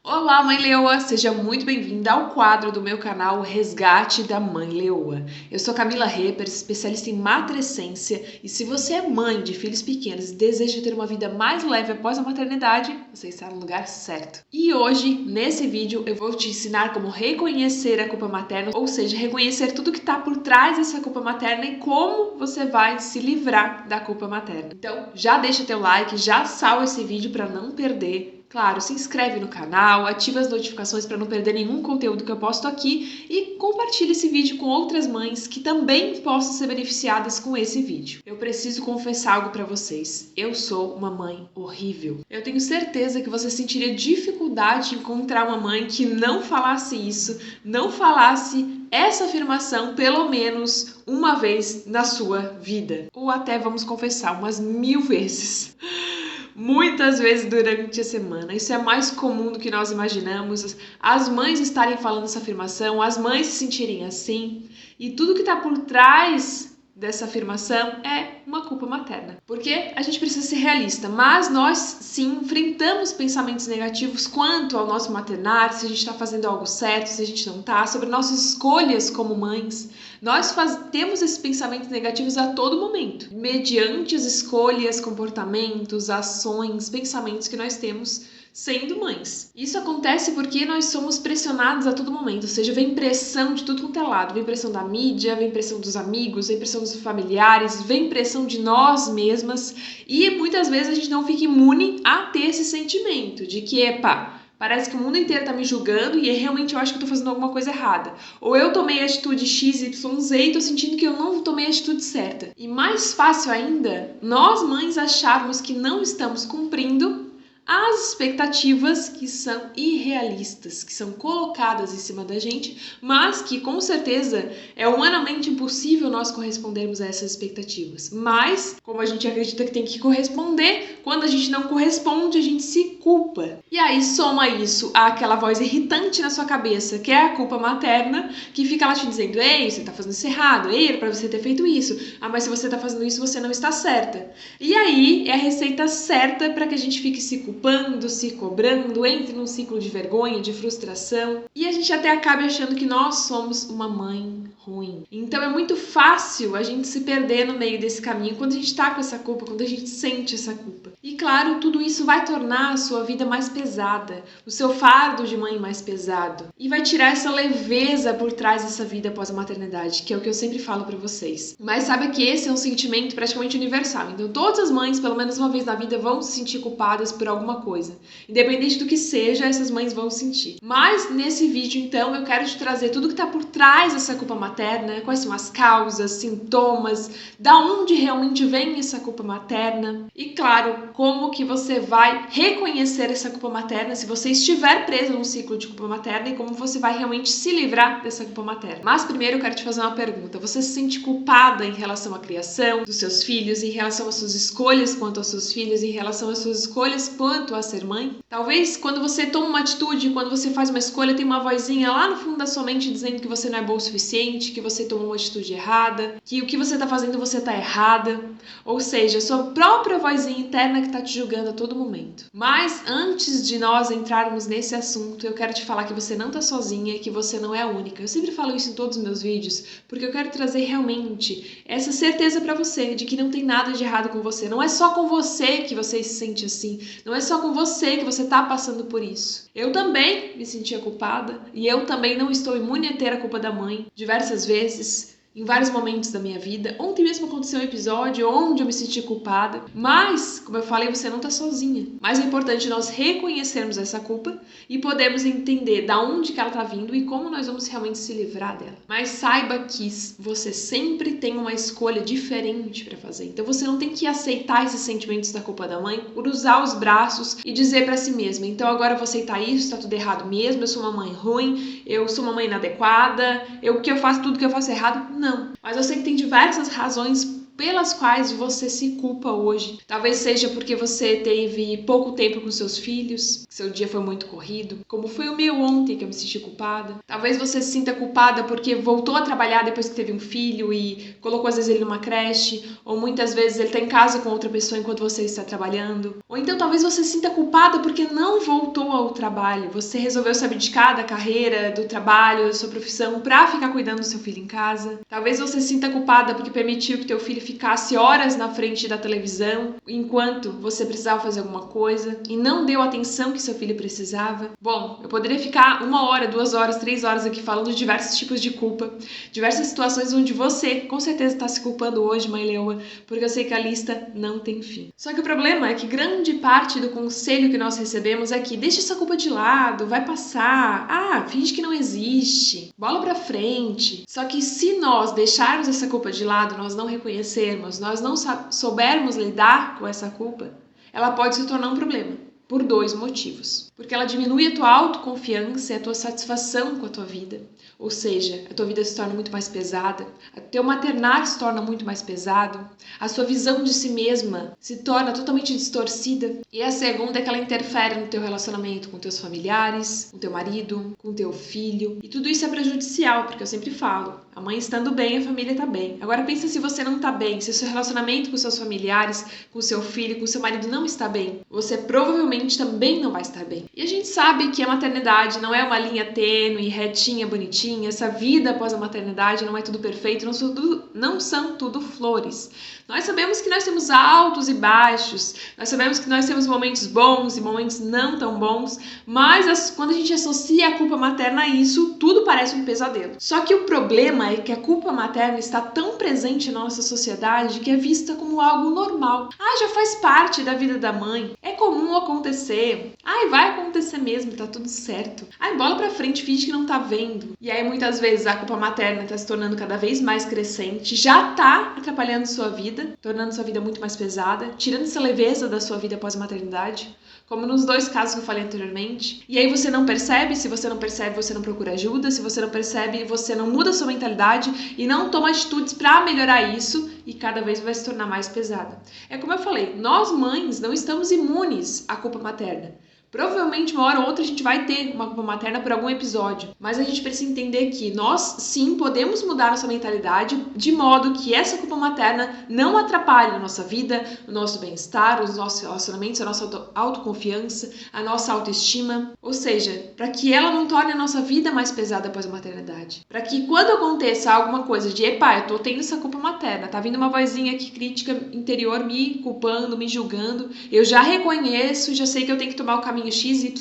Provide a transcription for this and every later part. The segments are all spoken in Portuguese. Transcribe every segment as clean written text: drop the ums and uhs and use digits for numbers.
Olá, Mãe Leoa! Seja muito bem-vinda ao quadro do meu canal Resgate da Mãe Leoa. Eu sou Camila Reppers, especialista em matrescência, e se você é mãe de filhos pequenos e deseja ter uma vida mais leve após a maternidade, você está no lugar certo. E hoje, nesse vídeo, eu vou te ensinar como reconhecer a culpa materna, ou seja, reconhecer tudo que está por trás dessa culpa materna e como você vai se livrar da culpa materna. Então, já deixa teu like, já salva esse vídeo para não perder. Claro, se inscreve no canal, ativa as notificações para não perder nenhum conteúdo que eu posto aqui e compartilhe esse vídeo com outras mães que também possam ser beneficiadas com esse vídeo. Eu preciso confessar algo para vocês. Eu sou uma mãe horrível. Eu tenho certeza que você sentiria dificuldade em encontrar uma mãe que não falasse isso, não falasse essa afirmação pelo menos uma vez na sua vida. Ou até, vamos confessar, umas 1000 vezes. Muitas vezes durante a semana. Isso é mais comum do que nós imaginamos. As mães estarem falando essa afirmação, as mães se sentirem assim. E tudo que está por trás dessa afirmação é uma culpa materna. Porque a gente precisa ser realista, mas nós sim enfrentamos pensamentos negativos quanto ao nosso maternar, se a gente está fazendo algo certo, se a gente não está, sobre nossas escolhas como mães. Nós temos esses pensamentos negativos a todo momento, mediante as escolhas, comportamentos, ações, pensamentos que nós temos sendo mães. Isso acontece porque nós somos pressionados a todo momento, ou seja, vem pressão de tudo quanto é lado, vem pressão da mídia, vem pressão dos amigos, vem pressão dos familiares, vem pressão de nós mesmas e muitas vezes a gente não fica imune a ter esse sentimento de que, parece que o mundo inteiro tá me julgando e realmente eu acho que eu tô fazendo alguma coisa errada. Ou eu tomei a atitude XYZ e tô sentindo que eu não tomei a atitude certa. E mais fácil ainda, nós mães acharmos que não estamos cumprindo as expectativas que são irrealistas, que são colocadas em cima da gente, mas que com certeza é humanamente impossível nós correspondermos a essas expectativas. Mas, como a gente acredita que tem que corresponder, quando a gente não corresponde, a gente se culpa. E aí soma isso àquela voz irritante na sua cabeça, que é a culpa materna, que fica lá te dizendo: ei, você tá fazendo isso errado, ei, era pra você ter feito isso, mas se você tá fazendo isso, você não está certa. E aí é a receita certa para que a gente fique se culpando, se cobrando, entre num ciclo de vergonha, de frustração, e a gente até acaba achando que nós somos uma mãe ruim. Então é muito fácil a gente se perder no meio desse caminho quando a gente tá com essa culpa, quando a gente sente essa culpa. E claro, tudo isso vai tornar a sua vida mais pesada, o seu fardo de mãe mais pesado, e vai tirar essa leveza por trás dessa vida após a maternidade, que é o que eu sempre falo pra vocês. Mas sabe que esse é um sentimento praticamente universal, então todas as mães, pelo menos uma vez na vida, vão se sentir culpadas por alguma coisa. Independente do que seja, essas mães vão sentir. Mas nesse vídeo, então, eu quero te trazer tudo que tá por trás dessa culpa materna, quais são as causas, sintomas, da onde realmente vem essa culpa materna e, claro, como que você vai reconhecer essa culpa materna se você estiver preso num ciclo de culpa materna e como você vai realmente se livrar dessa culpa materna. Mas primeiro eu quero te fazer uma pergunta. Você se sente culpada em relação à criação dos seus filhos, em relação às suas escolhas quanto aos seus filhos, em relação às suas escolhas quanto a ser mãe? Talvez quando você toma uma atitude, quando você faz uma escolha, tem uma vozinha lá no fundo da sua mente dizendo que você não é boa o suficiente, que você tomou uma atitude errada, que o que você tá fazendo você tá errada. Ou seja, sua própria vozinha interna que tá te julgando a todo momento. Mas antes de nós entrarmos nesse assunto, eu quero te falar que você não tá sozinha e que você não é a única. Eu sempre falo isso em todos os meus vídeos, porque eu quero trazer realmente essa certeza pra você de que não tem nada de errado com você. Não é só com você que você se sente assim. Não é só com você que você tá passando por isso. Eu também me sentia culpada e eu também não estou imune a ter a culpa da mãe diversas vezes. Em vários momentos da minha vida. Ontem mesmo aconteceu um episódio onde eu me senti culpada. Mas, como eu falei, você não tá sozinha. Mas é importante nós reconhecermos essa culpa e podermos entender da onde que ela tá vindo e como nós vamos realmente se livrar dela. Mas saiba que você sempre tem uma escolha diferente para fazer. Então você não tem que aceitar esses sentimentos da culpa da mãe, cruzar os braços e dizer para si mesma: então agora eu vou aceitar isso, tá tudo errado mesmo, eu sou uma mãe ruim, eu sou uma mãe inadequada, tudo que eu faço errado. Não, mas eu sei que tem diversas razões pelas quais você se culpa hoje. Talvez seja porque você teve pouco tempo com seus filhos, seu dia foi muito corrido, como foi o meu ontem, que eu me senti culpada. Talvez você se sinta culpada porque voltou a trabalhar depois que teve um filho e colocou às vezes ele numa creche, ou muitas vezes ele está em casa com outra pessoa enquanto você está trabalhando. Ou então talvez você se sinta culpada porque não voltou ao trabalho, você resolveu se abdicar da carreira, do trabalho, da sua profissão para ficar cuidando do seu filho em casa. Talvez você se sinta culpada porque permitiu que teu filho ficasse horas na frente da televisão enquanto você precisava fazer alguma coisa e não deu a atenção que seu filho precisava. Bom, eu poderia ficar 1 hora, 2 horas, 3 horas aqui falando de diversos tipos de culpa, diversas situações onde você com certeza está se culpando hoje, mãe leoa, porque eu sei que a lista não tem fim. Só que o problema é que grande parte do conselho que nós recebemos é que deixa essa culpa de lado, vai passar, finge que não existe, bola pra frente. Só que se nós deixarmos essa culpa de lado, nós não reconhecermos, nós não soubermos lidar com essa culpa, ela pode se tornar um problema. Por 2 motivos. Porque ela diminui a tua autoconfiança e a tua satisfação com a tua vida. Ou seja, a tua vida se torna muito mais pesada, o teu maternar se torna muito mais pesado, a sua visão de si mesma se torna totalmente distorcida. E a segunda é que ela interfere no teu relacionamento com teus familiares, com teu marido, com teu filho. E tudo isso é prejudicial, porque eu sempre falo, a mãe estando bem, a família está bem. Agora pensa se você não está bem, se o seu relacionamento com seus familiares, com o seu filho, com o seu marido não está bem, você provavelmente também não vai estar bem. E a gente sabe que a maternidade não é uma linha tênue, retinha, bonitinha. Essa vida após a maternidade não é tudo perfeito, não são tudo flores. Nós sabemos que nós temos altos e baixos, nós sabemos que nós temos momentos bons e momentos não tão bons, mas quando a gente associa a culpa materna a isso, tudo parece um pesadelo. Só que o problema é que a culpa materna está tão presente na nossa sociedade que é vista como algo normal. Já faz parte da vida da mãe, é comum acontecer. Vai acontecer mesmo, tá tudo certo. Bola pra frente, finge que não tá vendo. E aí muitas vezes a culpa materna tá se tornando cada vez mais crescente, já tá atrapalhando sua vida, tornando sua vida muito mais pesada, tirando essa leveza da sua vida após a maternidade, como nos 2 casos que eu falei anteriormente. E aí você não percebe, se você não percebe, você não procura ajuda, se você não percebe, você não muda a sua mentalidade e não toma atitudes para melhorar isso e cada vez vai se tornar mais pesada. É como eu falei, nós mães não estamos imunes à culpa materna. Provavelmente uma hora ou outra a gente vai ter uma culpa materna por algum episódio, mas a gente precisa entender que nós sim podemos mudar nossa mentalidade de modo que essa culpa materna não atrapalhe a nossa vida, o nosso bem-estar, os nossos relacionamentos, a nossa autoconfiança, a nossa autoestima, ou seja, para que ela não torne a nossa vida mais pesada após a maternidade. Para que quando aconteça alguma coisa de eu tô tendo essa culpa materna, tá vindo uma vozinha aqui crítica interior me culpando, me julgando, eu já reconheço, já sei que eu tenho que tomar o caminho XYZ,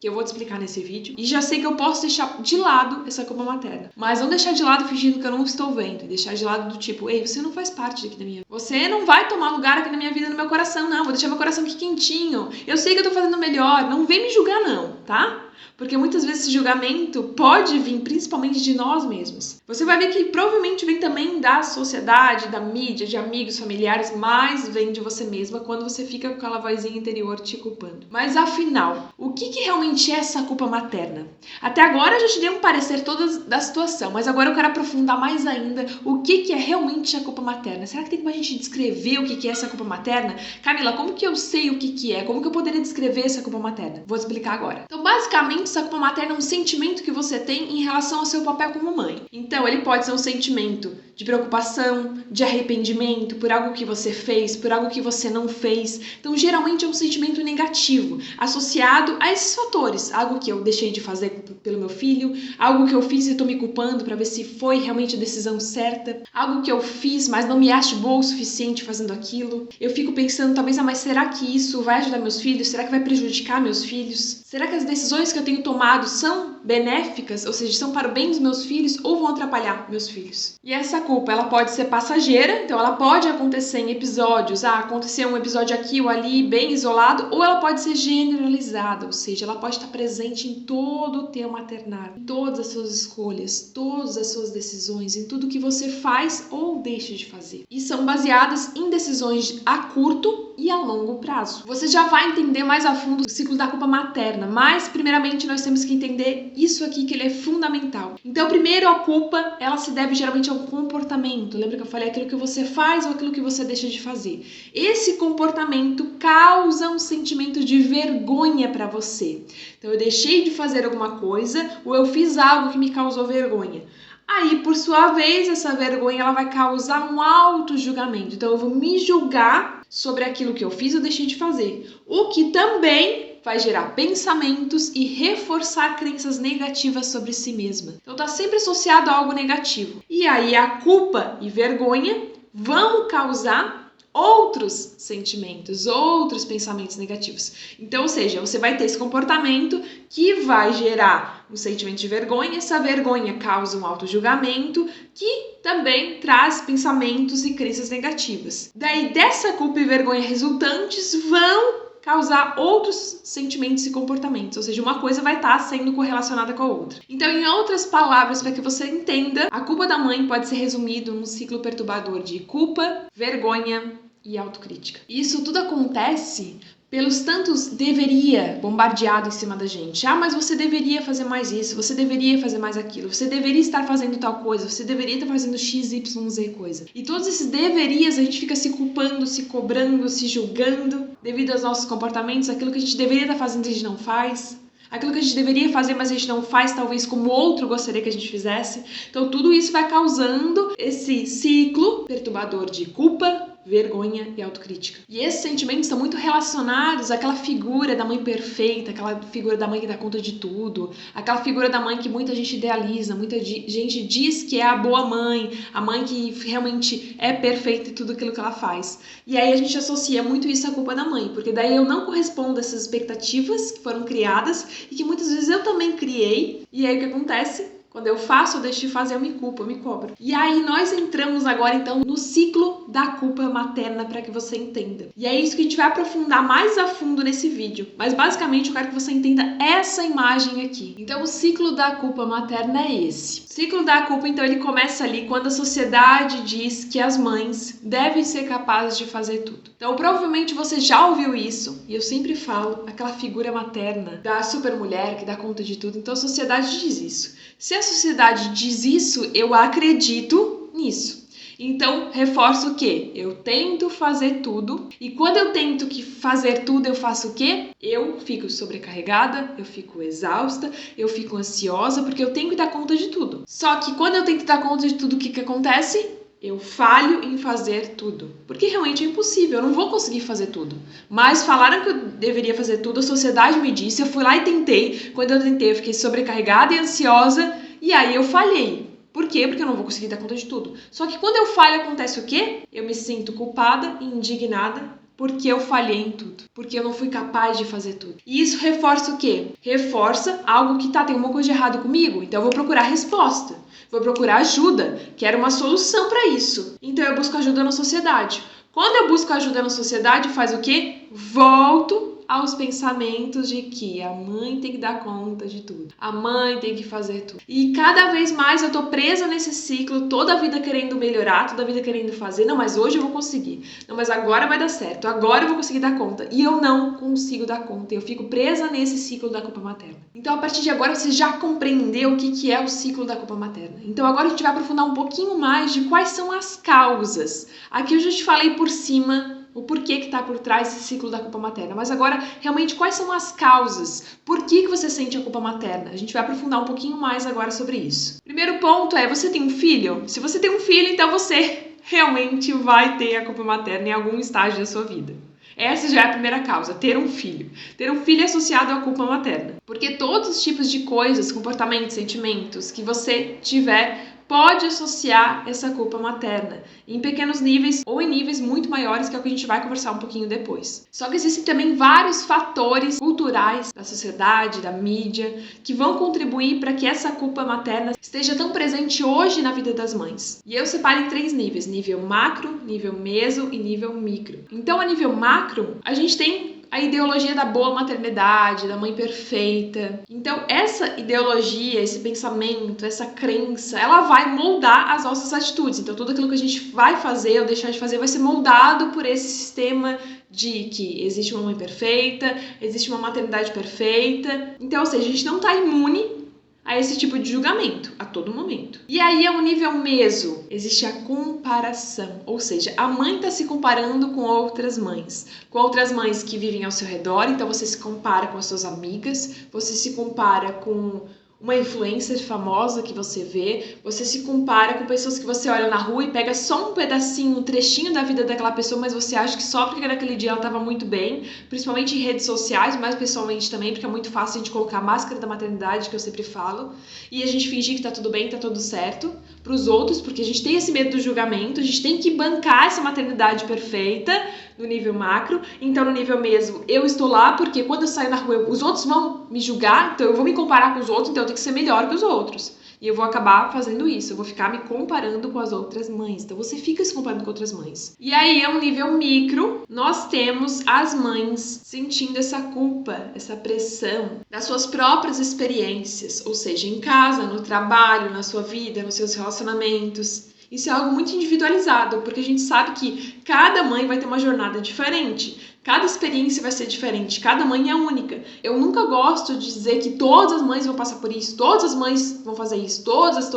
que eu vou te explicar nesse vídeo, e já sei que eu posso deixar de lado essa culpa materna. Mas não deixar de lado fingindo que eu não estou vendo, e deixar de lado do tipo, você não faz parte aqui da minha vida. Você não vai tomar lugar aqui na minha vida, no meu coração, não. Vou deixar meu coração aqui quentinho. Eu sei que eu tô fazendo melhor, não vem me julgar não, tá? Porque muitas vezes esse julgamento pode vir principalmente de nós mesmos. Você vai ver que provavelmente vem também da sociedade, da mídia, de amigos, familiares, mas vem de você mesma quando você fica com aquela vozinha interior te culpando. Mas afinal, o que realmente é essa culpa materna? Até agora eu já te dei um parecer todo da situação, mas agora eu quero aprofundar mais ainda o que é realmente a culpa materna. Será que tem como a gente descrever o que é essa culpa materna? Camila, como que eu sei o que é? Como que eu poderia descrever essa culpa materna? Vou explicar agora. Então, basicamente, essa culpa materna é um sentimento que você tem em relação ao seu papel como mãe. Então, ele pode ser um sentimento de preocupação, de arrependimento por algo que você fez, por algo que você não fez. Então, geralmente é um sentimento negativo, associado a esses fatores. Algo que eu deixei de fazer pelo meu filho, algo que eu fiz e estou me culpando para ver se foi realmente a decisão certa, algo que eu fiz, mas não me acho boa o suficiente fazendo aquilo. Eu fico pensando, talvez, mas será que isso vai ajudar meus filhos? Será que vai prejudicar meus filhos? Será que as decisões que eu tenho tomado são benéficas, ou seja, são para o bem dos meus filhos ou vão atrapalhar meus filhos? E essa culpa, ela pode ser passageira, então ela pode acontecer em episódios, aconteceu um episódio aqui ou ali, bem isolado, ou ela pode ser generalizada, ou seja, ela pode estar presente em todo o teu maternar, em todas as suas escolhas, todas as suas decisões, em tudo que você faz ou deixa de fazer. E são baseadas em decisões a curto e a longo prazo. Você já vai entender mais a fundo o ciclo da culpa materna, mas primeiramente nós temos que entender isso aqui, que ele é fundamental. Então, primeiro, a culpa, ela se deve geralmente a um comportamento. Lembra que eu falei aquilo que você faz ou aquilo que você deixa de fazer? Esse comportamento causa um sentimento de vergonha para você. Então, eu deixei de fazer alguma coisa ou eu fiz algo que me causou vergonha. Aí, por sua vez, essa vergonha ela vai causar um auto-julgamento. Então, eu vou me julgar sobre aquilo que eu fiz ou deixei de fazer. O que também vai gerar pensamentos e reforçar crenças negativas sobre si mesma. Então, está sempre associado a algo negativo. E aí, a culpa e vergonha vão causar outros sentimentos, outros pensamentos negativos. Então, ou seja, você vai ter esse comportamento que vai gerar um sentimento de vergonha, essa vergonha causa um auto-julgamento que também traz pensamentos e crenças negativas. Daí, dessa culpa e vergonha resultantes vão causar outros sentimentos e comportamentos, ou seja, uma coisa vai estar sendo correlacionada com a outra. Então, em outras palavras, para que você entenda, a culpa da mãe pode ser resumido num ciclo perturbador de culpa, vergonha e autocrítica. Isso tudo acontece pelos tantos deveria bombardeado em cima da gente. Ah, mas você deveria fazer mais isso, você deveria fazer mais aquilo, você deveria estar fazendo tal coisa, você deveria estar fazendo X, Y, Z coisa. E todos esses deverias a gente fica se culpando, se cobrando, se julgando devido aos nossos comportamentos, aquilo que a gente deveria estar fazendo a gente não faz. Aquilo que a gente deveria fazer, mas a gente não faz, talvez como outro gostaria que a gente fizesse. Então, tudo isso vai causando esse ciclo perturbador de culpa, vergonha e autocrítica. E esses sentimentos estão muito relacionados àquela figura da mãe perfeita, aquela figura da mãe que dá conta de tudo, aquela figura da mãe que muita gente idealiza, muita gente diz que é a boa mãe, a mãe que realmente é perfeita em tudo aquilo que ela faz. E aí a gente associa muito isso à culpa da mãe, porque daí eu não correspondo a essas expectativas que foram criadas e que muitas vezes eu também criei. E aí o que acontece? Quando eu faço ou deixo de fazer, eu me culpo, eu me cobro. E aí nós entramos agora, então, no ciclo da culpa materna para que você entenda. E é isso que a gente vai aprofundar mais a fundo nesse vídeo. Mas, basicamente, eu quero que você entenda essa imagem aqui. Então, o ciclo da culpa materna é esse. O ciclo da culpa, então, ele começa ali quando a sociedade diz que as mães devem ser capazes de fazer tudo. Então, provavelmente você já ouviu isso, e eu sempre falo, aquela figura materna da supermulher que dá conta de tudo. Então, a sociedade diz isso. Se a sociedade diz isso, eu acredito nisso. Então, reforço o quê? Eu tento fazer tudo. E quando eu tento fazer tudo, eu faço o quê? Eu fico sobrecarregada, eu fico exausta, eu fico ansiosa, porque eu tenho que dar conta de tudo. Só que quando eu tenho que dar conta de tudo, o que acontece? Eu falho em fazer tudo. Porque realmente é impossível, eu não vou conseguir fazer tudo. Mas falaram que eu deveria fazer tudo, a sociedade me disse, eu fui lá e tentei. Quando eu tentei, eu fiquei sobrecarregada e ansiosa, e aí eu falhei. Por quê? Porque eu não vou conseguir dar conta de tudo. Só que quando eu falho, acontece o quê? Eu me sinto culpada e indignada porque eu falhei em tudo. Porque eu não fui capaz de fazer tudo. E isso reforça o quê? Reforça algo que tem uma coisa de errado comigo. Então eu vou procurar resposta. Vou procurar ajuda. Quero uma solução para isso. Então eu busco ajuda na sociedade. Quando eu busco ajuda na sociedade, faz o quê? Volto aos pensamentos de que a mãe tem que dar conta de tudo. A mãe tem que fazer tudo. E cada vez mais eu tô presa nesse ciclo, toda a vida querendo melhorar, toda a vida querendo fazer. Não, mas hoje eu vou conseguir. Não, mas agora vai dar certo. Agora eu vou conseguir dar conta. E eu não consigo dar conta. Eu fico presa nesse ciclo da culpa materna. Então, a partir de agora, você já compreendeu o que é o ciclo da culpa materna. Então, agora a gente vai aprofundar um pouquinho mais de quais são as causas. Aqui eu já te falei por cima o porquê que está por trás desse ciclo da culpa materna. Mas agora, realmente, quais são as causas? Por que você sente a culpa materna? A gente vai aprofundar um pouquinho mais agora sobre isso. Primeiro ponto é, você tem um filho? Se você tem um filho, então você realmente vai ter a culpa materna em algum estágio da sua vida. Essa já é a primeira causa, ter um filho. Ter um filho é associado à culpa materna. Porque todos os tipos de coisas, comportamentos, sentimentos que você tiver, pode associar essa culpa materna em pequenos níveis ou em níveis muito maiores, que é o que a gente vai conversar um pouquinho depois. Só que existem também vários fatores culturais da sociedade, da mídia, que vão contribuir para que essa culpa materna esteja tão presente hoje na vida das mães. E eu separo em 3 níveis: nível macro, nível meso e nível micro. Então, a nível macro, a gente tem a ideologia da boa maternidade, da mãe perfeita. Então, essa ideologia, esse pensamento, essa crença, ela vai moldar as nossas atitudes. Então, tudo aquilo que a gente vai fazer ou deixar de fazer vai ser moldado por esse sistema de que existe uma mãe perfeita, existe uma maternidade perfeita. Então, ou seja, a gente não tá imune a esse tipo de julgamento a todo momento. E aí é o nível meso, existe a comparação, ou seja, a mãe está se comparando com outras mães que vivem ao seu redor, então você se compara com as suas amigas, você se compara com uma influencer famosa que você vê, você se compara com pessoas que você olha na rua e pega só um pedacinho, um trechinho da vida daquela pessoa, mas você acha que só porque naquele dia ela estava muito bem, principalmente em redes sociais, mas pessoalmente também, porque é muito fácil a gente colocar a máscara da maternidade, que eu sempre falo, e a gente fingir que tá tudo bem, tá tudo certo, pros outros, porque a gente tem esse medo do julgamento, a gente tem que bancar essa maternidade perfeita, no nível macro. Então no nível mesmo, eu estou lá porque quando eu saio na rua, os outros vão me julgar, então eu vou me comparar com os outros, então eu tenho que ser melhor que os outros. E eu vou acabar fazendo isso, eu vou ficar me comparando com as outras mães. Então você fica se comparando com outras mães. E aí, é um nível micro, nós temos as mães sentindo essa culpa, essa pressão das suas próprias experiências, ou seja, em casa, no trabalho, na sua vida, nos seus relacionamentos. Isso é algo muito individualizado, porque a gente sabe que cada mãe vai ter uma jornada diferente. Cada experiência vai ser diferente, cada mãe é única. Eu nunca gosto de dizer que todas as mães vão passar por isso, todas as mães vão fazer isso, todas.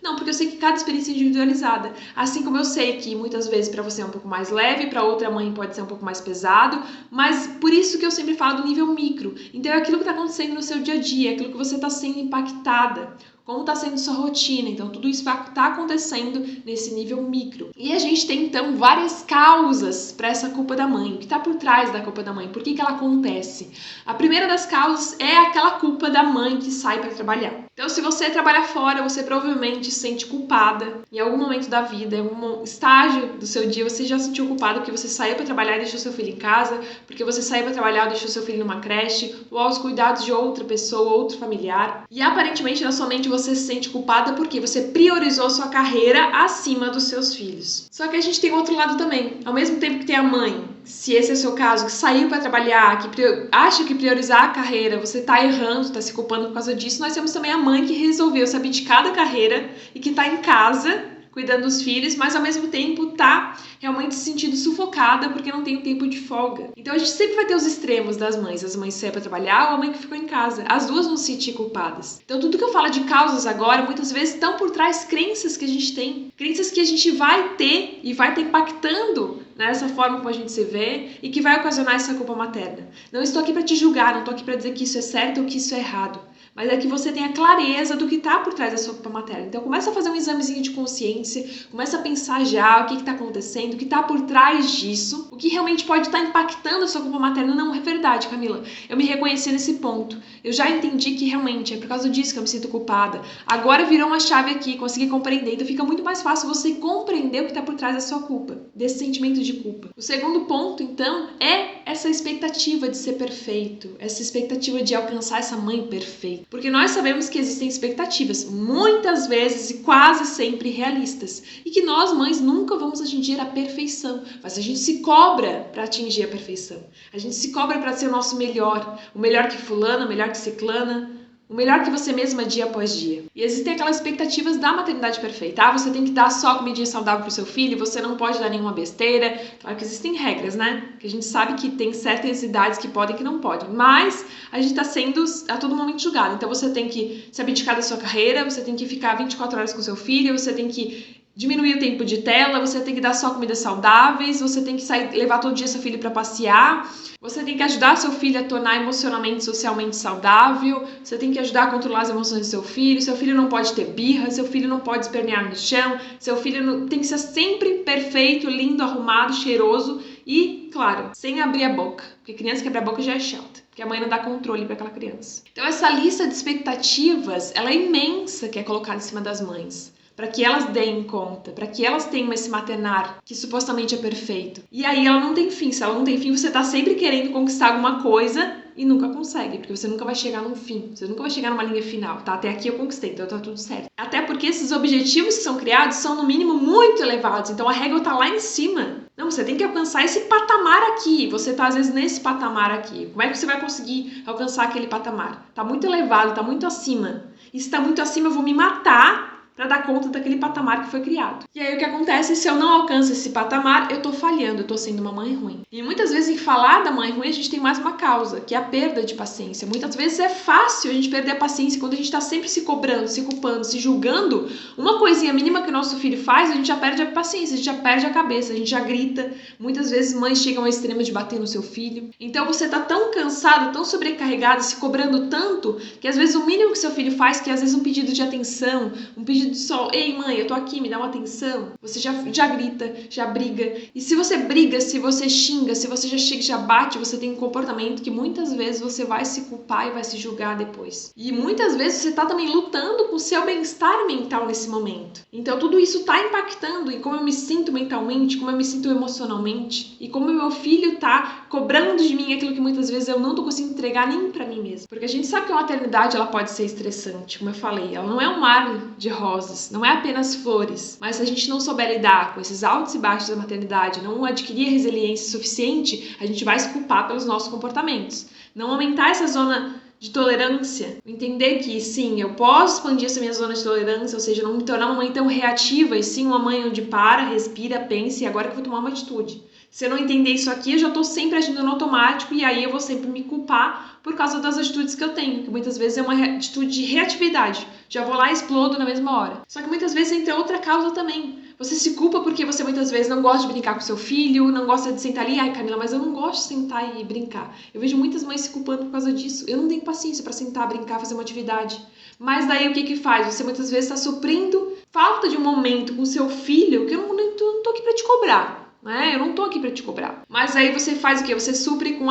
Não, porque eu sei que cada experiência é individualizada. Assim como eu sei que muitas vezes para você é um pouco mais leve, para outra mãe pode ser um pouco mais pesado, mas por isso que eu sempre falo do nível micro. Então é aquilo que está acontecendo no seu dia a dia, é aquilo que você está sendo impactada. Como está sendo sua rotina, então tudo isso está acontecendo nesse nível micro. E a gente tem então várias causas para essa culpa da mãe, o que está por trás da culpa da mãe, por que ela acontece? A primeira das causas é aquela culpa da mãe que sai para trabalhar. Então se você trabalha fora, você provavelmente se sente culpada em algum momento da vida, em algum estágio do seu dia, você já se sentiu culpado porque você saiu para trabalhar e deixou seu filho em casa, porque você saiu para trabalhar e deixou seu filho numa creche, ou aos cuidados de outra pessoa, outro familiar. E aparentemente na sua mente você se sente culpada porque você priorizou sua carreira acima dos seus filhos. Só que a gente tem outro lado também. Ao mesmo tempo que tem a mãe, se esse é o seu caso, que saiu para trabalhar, que acha que priorizar a carreira, você tá errando, tá se culpando por causa disso, nós temos também a mãe que resolveu se abdicar da carreira e que tá em casa cuidando dos filhos, mas ao mesmo tempo tá realmente se sentindo sufocada porque não tem o tempo de folga. Então a gente sempre vai ter os extremos das mães, as mães que saem para trabalhar ou a mãe que ficou em casa. As duas vão se sentir culpadas. Então tudo que eu falo de causas agora, muitas vezes estão por trás crenças que a gente tem, crenças que a gente vai ter e vai estar impactando nessa forma como a gente se vê e que vai ocasionar essa culpa materna. Não estou aqui para te julgar, não estou aqui para dizer que isso é certo ou que isso é errado. Mas é que você tenha clareza do que está por trás da sua culpa materna. Então começa a fazer um examezinho de consciência, começa a pensar já o que está acontecendo, o que está por trás disso, o que realmente pode estar impactando a sua culpa materna. Não, é verdade, Camila. Eu me reconheci nesse ponto. Eu já entendi que realmente é por causa disso que eu me sinto culpada. Agora virou uma chave aqui, consegui compreender. Então fica muito mais fácil você compreender o que está por trás da sua culpa, desse sentimento de culpa. O segundo ponto, então, é essa expectativa de ser perfeito, essa expectativa de alcançar essa mãe perfeita. Porque nós sabemos que existem expectativas, muitas vezes e quase sempre realistas, e que nós, mães, nunca vamos atingir a perfeição, mas a gente se cobra para atingir a perfeição. A gente se cobra para ser o nosso melhor, o melhor que fulana, o melhor que ciclana, o melhor que você mesma dia após dia. E existem aquelas expectativas da maternidade perfeita. Você tem que dar só comidinha saudável pro seu filho, você não pode dar nenhuma besteira. Claro que existem regras, né? Que a gente sabe que tem certas idades que podem e que não podem. Mas a gente tá sendo a todo momento julgado. Então você tem que se abdicar da sua carreira, você tem que ficar 24 horas com seu filho, você tem que diminuir o tempo de tela, você tem que dar só comidas saudáveis, você tem que sair, levar todo dia seu filho para passear, você tem que ajudar seu filho a tornar emocionalmente e socialmente saudável, você tem que ajudar a controlar as emoções do seu filho não pode ter birra, seu filho não pode espernear no chão, seu filho tem que ser sempre perfeito, lindo, arrumado, cheiroso e, claro, sem abrir a boca, porque criança que abre a boca já é chata, porque a mãe não dá controle para aquela criança. Então essa lista de expectativas, ela é imensa que é colocada em cima das mães, para que elas deem conta, para que elas tenham esse maternar que supostamente é perfeito. E aí ela não tem fim. Se ela não tem fim, você tá sempre querendo conquistar alguma coisa e nunca consegue, porque você nunca vai chegar num fim, você nunca vai chegar numa linha final, tá? Até aqui eu conquistei, então tá tudo certo. Até porque esses objetivos que são criados são no mínimo muito elevados, então a régua tá lá em cima. Não, você tem que alcançar esse patamar aqui, você tá às vezes nesse patamar aqui. Como é que você vai conseguir alcançar aquele patamar? Tá muito elevado, tá muito acima. E se tá muito acima, eu vou me matar para dar conta daquele patamar que foi criado. E aí o que acontece se eu não alcanço esse patamar, eu tô falhando, eu tô sendo uma mãe ruim. E muitas vezes em falar da mãe ruim, a gente tem mais uma causa, que é a perda de paciência. Muitas vezes é fácil a gente perder a paciência quando a gente tá sempre se cobrando, se culpando, se julgando. Uma coisinha mínima que o nosso filho faz, a gente já perde a paciência, a gente já perde a cabeça, a gente já grita. Muitas vezes mães chegam ao extremo de bater no seu filho. Então você tá tão cansado, tão sobrecarregado, se cobrando tanto, que às vezes o mínimo que seu filho faz, que às vezes um pedido de atenção, um pedido de só, ei mãe, eu tô aqui, me dá uma atenção, você já grita, já briga. E se você briga, se você xinga, se você já chega, já bate, você tem um comportamento que muitas vezes você vai se culpar e vai se julgar depois. E muitas vezes você tá também lutando com o seu bem-estar mental nesse momento. Então tudo isso tá impactando em como eu me sinto mentalmente, como eu me sinto emocionalmente e como o meu filho tá cobrando de mim aquilo que muitas vezes eu não tô conseguindo entregar nem pra mim mesma. Porque a gente sabe que a maternidade ela pode ser estressante, como eu falei, ela não é um mar de rosas, não é apenas flores, mas se a gente não souber lidar com esses altos e baixos da maternidade, não adquirir resiliência suficiente, a gente vai se culpar pelos nossos comportamentos. Não aumentar essa zona de tolerância, entender que sim, eu posso expandir essa minha zona de tolerância, ou seja, não me tornar uma mãe tão reativa, e sim uma mãe onde para, respira, pensa e agora que eu vou tomar uma atitude. Se eu não entender isso aqui, eu já estou sempre agindo no automático e aí eu vou sempre me culpar por causa das atitudes que eu tenho, que muitas vezes é uma atitude de reatividade. Já vou lá e explodo na mesma hora. Só que muitas vezes entra outra causa também. Você se culpa porque você muitas vezes não gosta de brincar com seu filho, não gosta de sentar ali. Ai, Camila, mas eu não gosto de sentar e brincar. Eu vejo muitas mães se culpando por causa disso. Eu não tenho paciência para sentar, brincar, fazer uma atividade. Mas daí o que faz? Você muitas vezes está suprindo falta de um momento com seu filho que eu não tô aqui para te cobrar. Eu não tô aqui pra te cobrar. Mas aí você faz o quê? Você supre com,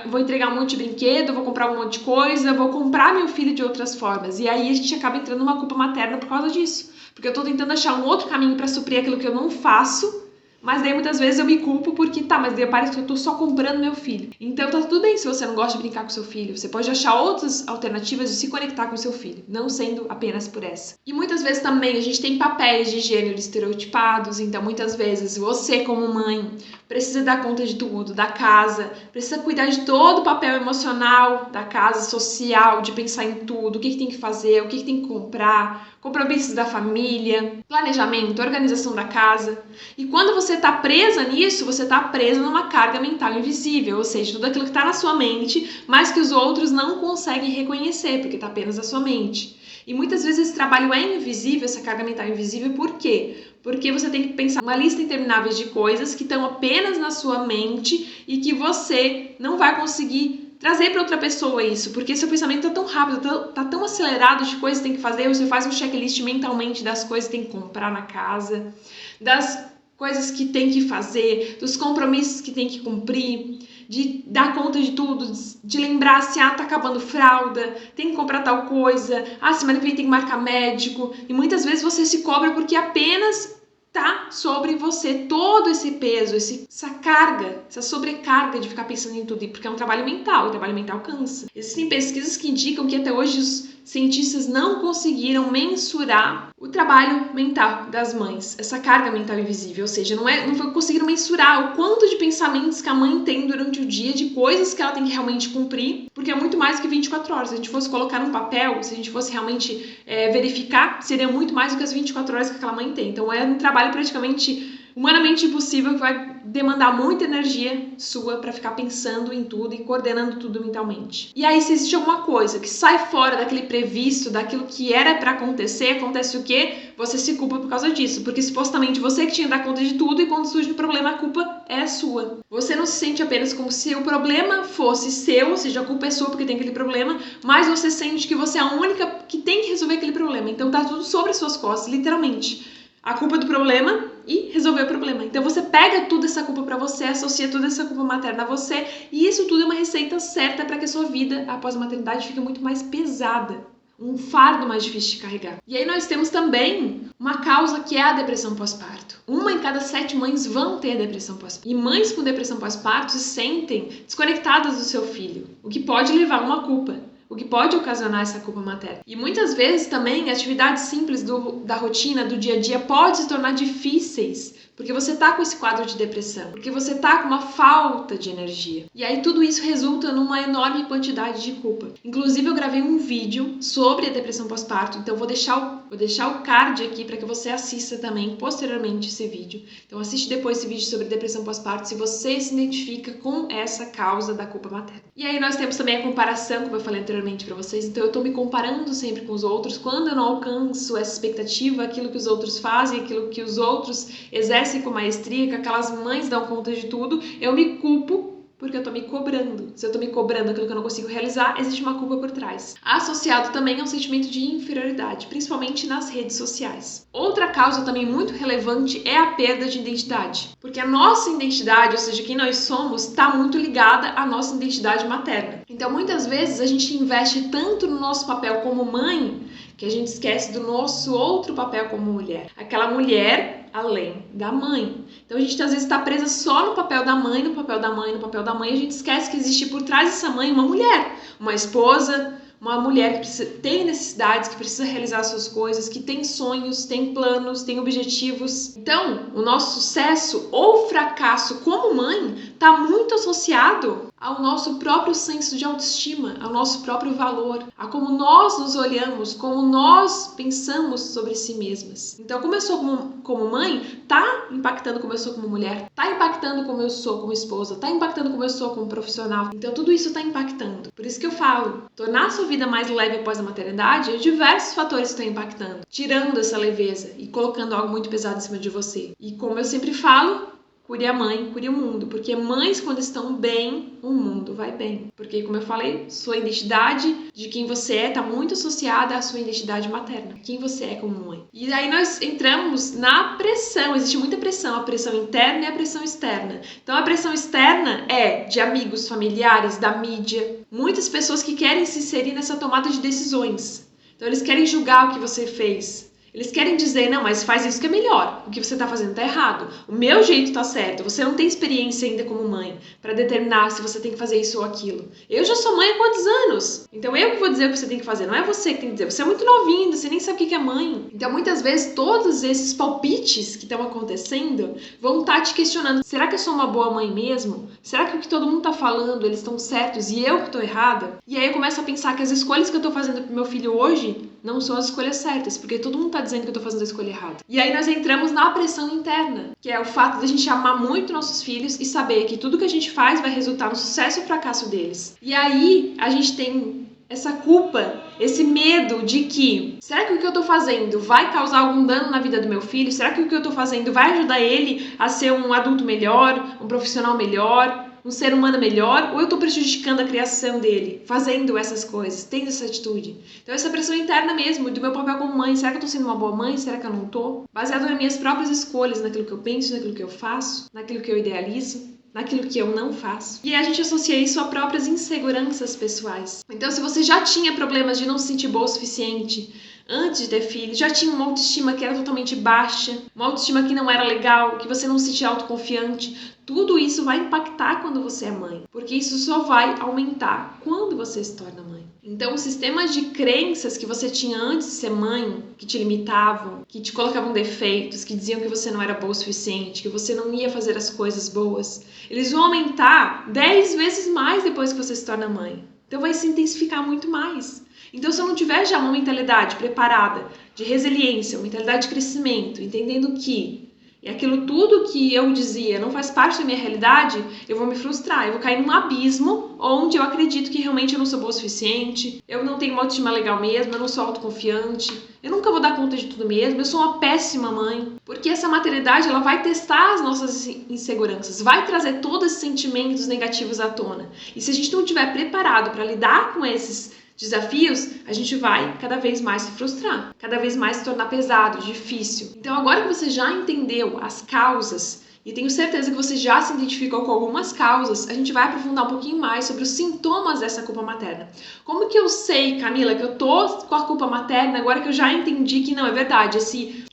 vou entregar um monte de brinquedo, vou comprar um monte de coisa, vou comprar meu filho de outras formas. E aí a gente acaba entrando numa culpa materna por causa disso. Porque eu tô tentando achar um outro caminho pra suprir aquilo que eu não faço, mas daí muitas vezes eu me culpo porque, mas daí parece que eu tô só comprando meu filho. Então tá tudo bem se você não gosta de brincar com seu filho. Você pode achar outras alternativas de se conectar com seu filho, não sendo apenas por essa. E muitas vezes também a gente tem papéis de gênero estereotipados, então muitas vezes você como mãe precisa dar conta de tudo, da casa, precisa cuidar de todo o papel emocional da casa, social, de pensar em tudo, o que tem que fazer, o que tem que comprar, compromissos da família, planejamento, organização da casa. E quando você está presa nisso, você está presa numa carga mental invisível, ou seja, tudo aquilo que está na sua mente, mas que os outros não conseguem reconhecer, porque está apenas na sua mente. E muitas vezes esse trabalho é invisível, essa carga mental é invisível, por quê? Porque você tem que pensar uma lista interminável de coisas que estão apenas na sua mente e que você não vai conseguir trazer para outra pessoa isso, porque seu pensamento tá tão rápido, tá tão acelerado de coisas que tem que fazer, você faz um checklist mentalmente das coisas que tem que comprar na casa, das coisas que tem que fazer, dos compromissos que tem que cumprir, de dar conta de tudo, de lembrar se tá acabando fralda, tem que comprar tal coisa, semana que vem tem que marcar médico, e muitas vezes você se cobra porque apenas tá sobre você todo esse peso, essa carga, essa sobrecarga de ficar pensando em tudo, porque é um trabalho mental, e o trabalho mental cansa. Existem pesquisas que indicam que até hoje os cientistas não conseguiram mensurar o trabalho mental das mães, essa carga mental invisível, ou seja, não conseguiram mensurar o quanto de pensamentos que a mãe tem durante o dia, de coisas que ela tem que realmente cumprir, porque é muito mais do que 24 horas. Se a gente fosse colocar num papel, se a gente fosse realmente verificar, seria muito mais do que as 24 horas que aquela mãe tem. Então é um trabalho praticamente humanamente impossível, que vai demandar muita energia sua para ficar pensando em tudo e coordenando tudo mentalmente. E aí, se existe alguma coisa que sai fora daquele previsto, daquilo que era para acontecer, acontece o quê? Você se culpa por causa disso, porque supostamente você que tinha que dar conta de tudo, e quando surge um problema, a culpa é sua. Você não se sente apenas como se o problema fosse seu, ou seja, a culpa é sua porque tem aquele problema, mas você sente que você é a única que tem que resolver aquele problema. Então tá tudo sobre as suas costas, literalmente. A culpa do problema e resolver o problema. Então você pega toda essa culpa pra você, associa toda essa culpa materna a você, e isso tudo é uma receita certa para que a sua vida após a maternidade fique muito mais pesada, um fardo mais difícil de carregar. E aí nós temos também uma causa que é a depressão pós-parto. 1 em cada 7 mães vão ter depressão pós-parto. E mães com depressão pós-parto se sentem desconectadas do seu filho, o que pode levar a uma culpa, o que pode ocasionar essa culpa materna. E muitas vezes também atividades simples da rotina, do dia a dia, pode se tornar difíceis porque você tá com esse quadro de depressão, porque você tá com uma falta de energia. E aí tudo isso resulta numa enorme quantidade de culpa. Inclusive eu gravei um vídeo sobre a depressão pós-parto, então vou deixar o card aqui para que você assista também posteriormente esse vídeo. Então assiste depois esse vídeo sobre depressão pós-parto se você se identifica com essa causa da culpa materna. E aí nós temos também a comparação, como eu falei anteriormente para vocês, então eu tô me comparando sempre com os outros, quando eu não alcanço essa expectativa, aquilo que os outros fazem, aquilo que os outros exercem com maestria, que aquelas mães dão conta de tudo, eu me culpo porque eu tô me cobrando. Se eu tô me cobrando aquilo que eu não consigo realizar, existe uma culpa por trás. Associado também ao sentimento de inferioridade, principalmente nas redes sociais. Outra causa também muito relevante é a perda de identidade. Porque a nossa identidade, ou seja, quem nós somos, está muito ligada à nossa identidade materna. Então, muitas vezes, a gente investe tanto no nosso papel como mãe, que a gente esquece do nosso outro papel como mulher. Aquela mulher além da mãe. Então a gente às vezes está presa só no papel da mãe, no papel da mãe, no papel da mãe, e a gente esquece que existe por trás dessa mãe uma mulher, uma esposa, uma mulher que tem necessidades, que precisa realizar suas coisas, que tem sonhos, tem planos, tem objetivos. Então, o nosso sucesso ou fracasso como mãe está muito associado ao nosso próprio senso de autoestima, ao nosso próprio valor, a como nós nos olhamos, como nós pensamos sobre si mesmas. Então, como eu sou como mãe, tá impactando como eu sou como mulher, tá impactando como eu sou como esposa, tá impactando como eu sou como profissional. Então, tudo isso tá impactando. Por isso que eu falo, tornar a sua vida mais leve após a maternidade, diversos fatores estão impactando, tirando essa leveza e colocando algo muito pesado em cima de você. E como eu sempre falo, cure a mãe, cure o mundo, porque mães quando estão bem, o mundo vai bem. Porque, como eu falei, sua identidade de quem você é está muito associada à sua identidade materna, quem você é como mãe. E aí nós entramos na pressão, existe muita pressão, a pressão interna e a pressão externa. Então a pressão externa é de amigos, familiares, da mídia, muitas pessoas que querem se inserir nessa tomada de decisões. Então eles querem julgar o que você fez. Eles querem dizer, não, mas faz isso que é melhor. O que você está fazendo está errado. O meu jeito está certo. Você não tem experiência ainda como mãe para determinar se você tem que fazer isso ou aquilo. Eu já sou mãe há quantos anos? Então eu que vou dizer o que você tem que fazer. Não é você que tem que dizer. Você é muito novinho, você nem sabe o que é mãe. Então muitas vezes todos esses palpites que estão acontecendo vão estar te questionando. Será que eu sou uma boa mãe mesmo? Será que o que todo mundo está falando, eles estão certos e eu que estou errada? E aí eu começo a pensar que as escolhas que eu estou fazendo pro meu filho hoje não são as escolhas certas, porque todo mundo está dizendo que eu tô fazendo a escolha errada. E aí nós entramos na pressão interna, que é o fato de a gente amar muito nossos filhos e saber que tudo que a gente faz vai resultar no sucesso ou fracasso deles. E aí a gente tem essa culpa, esse medo de que, será que o que eu tô fazendo vai causar algum dano na vida do meu filho? Será que o que eu tô fazendo vai ajudar ele a ser um adulto melhor, um profissional melhor, um ser humano melhor, ou eu estou prejudicando a criação dele, fazendo essas coisas, tendo essa atitude? Então essa pressão interna mesmo, do meu papel como mãe, será que eu estou sendo uma boa mãe, será que eu não estou? Baseado nas minhas próprias escolhas, naquilo que eu penso, naquilo que eu faço, naquilo que eu idealizo, naquilo que eu não faço. E a gente associa isso a próprias inseguranças pessoais. Então se você já tinha problemas de não se sentir boa o suficiente, antes de ter filho, já tinha uma autoestima que era totalmente baixa, uma autoestima que não era legal, que você não se sentia autoconfiante, tudo isso vai impactar quando você é mãe, porque isso só vai aumentar quando você se torna mãe. Então, os sistemas de crenças que você tinha antes de ser mãe, que te limitavam, que te colocavam defeitos, que diziam que você não era boa o suficiente, que você não ia fazer as coisas boas, eles vão aumentar 10 vezes mais depois que você se torna mãe. Então, vai se intensificar muito mais. Então, se eu não tiver já uma mentalidade preparada de resiliência, uma mentalidade de crescimento, entendendo que aquilo tudo que eu dizia não faz parte da minha realidade, eu vou me frustrar, eu vou cair num abismo onde eu acredito que realmente eu não sou boa o suficiente, eu não tenho uma autoestima legal mesmo, eu não sou autoconfiante, eu nunca vou dar conta de tudo mesmo, eu sou uma péssima mãe. Porque essa maternidade, ela vai testar as nossas inseguranças, vai trazer todos esses sentimentos negativos à tona. E se a gente não estiver preparado para lidar com esses desafios, a gente vai cada vez mais se frustrar, cada vez mais se tornar pesado, difícil. Então agora que você já entendeu as causas e tenho certeza que você já se identificou com algumas causas, a gente vai aprofundar um pouquinho mais sobre os sintomas dessa culpa materna. Como que eu sei, Camila, que eu tô com a culpa materna agora que eu já entendi que não é verdade?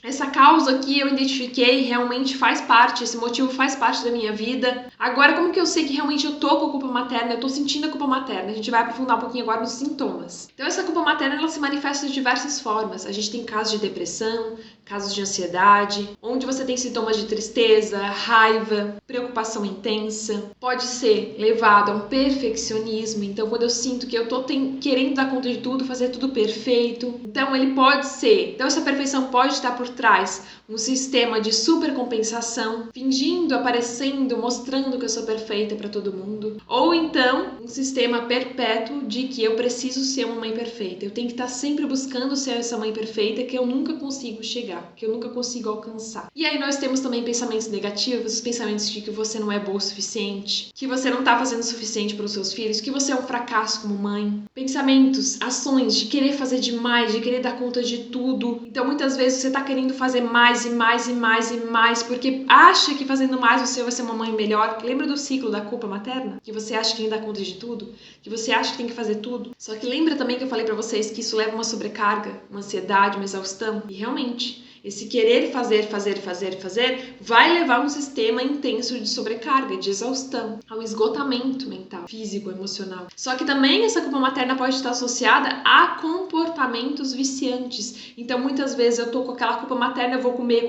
Essa causa que eu identifiquei realmente faz parte, esse motivo faz parte da minha vida. Agora, como que eu sei que realmente eu tô com a culpa materna, eu tô sentindo a culpa materna? A gente vai aprofundar um pouquinho agora nos sintomas. Então, essa culpa materna, ela se manifesta de diversas formas. A gente tem casos de depressão, casos de ansiedade, onde você tem sintomas de tristeza, raiva, preocupação intensa. Pode ser levado a um perfeccionismo. Então, quando eu sinto que eu tô querendo dar conta de tudo, fazer tudo perfeito. Então, ele pode ser. Então, essa perfeição pode estar por trás um sistema de supercompensação, fingindo, aparecendo, mostrando que eu sou perfeita para todo mundo. Ou então, um sistema perpétuo de que eu preciso ser uma mãe perfeita. Eu tenho que estar sempre buscando ser essa mãe perfeita que eu nunca consigo chegar, que eu nunca consigo alcançar. E aí nós temos também pensamentos negativos, pensamentos de que você não é boa o suficiente, que você não está fazendo o suficiente para os seus filhos, que você é um fracasso como mãe. Pensamentos, ações de querer fazer demais, de querer dar conta de tudo. Então muitas vezes você está querendo fazer mais e mais e mais e mais, porque acha que fazendo mais você vai ser uma mãe melhor. Lembra do ciclo da culpa materna? Que você acha que tem que dar conta de tudo? Que você acha que tem que fazer tudo? Só que lembra também que eu falei pra vocês que isso leva a uma sobrecarga, uma ansiedade, uma exaustão? E realmente, esse querer fazer vai levar a um sistema intenso de sobrecarga, de exaustão, ao esgotamento mental, físico, emocional. Só que também essa culpa materna pode estar associada a comportamentos viciantes. Então, muitas vezes eu tô com aquela culpa materna, eu vou comer.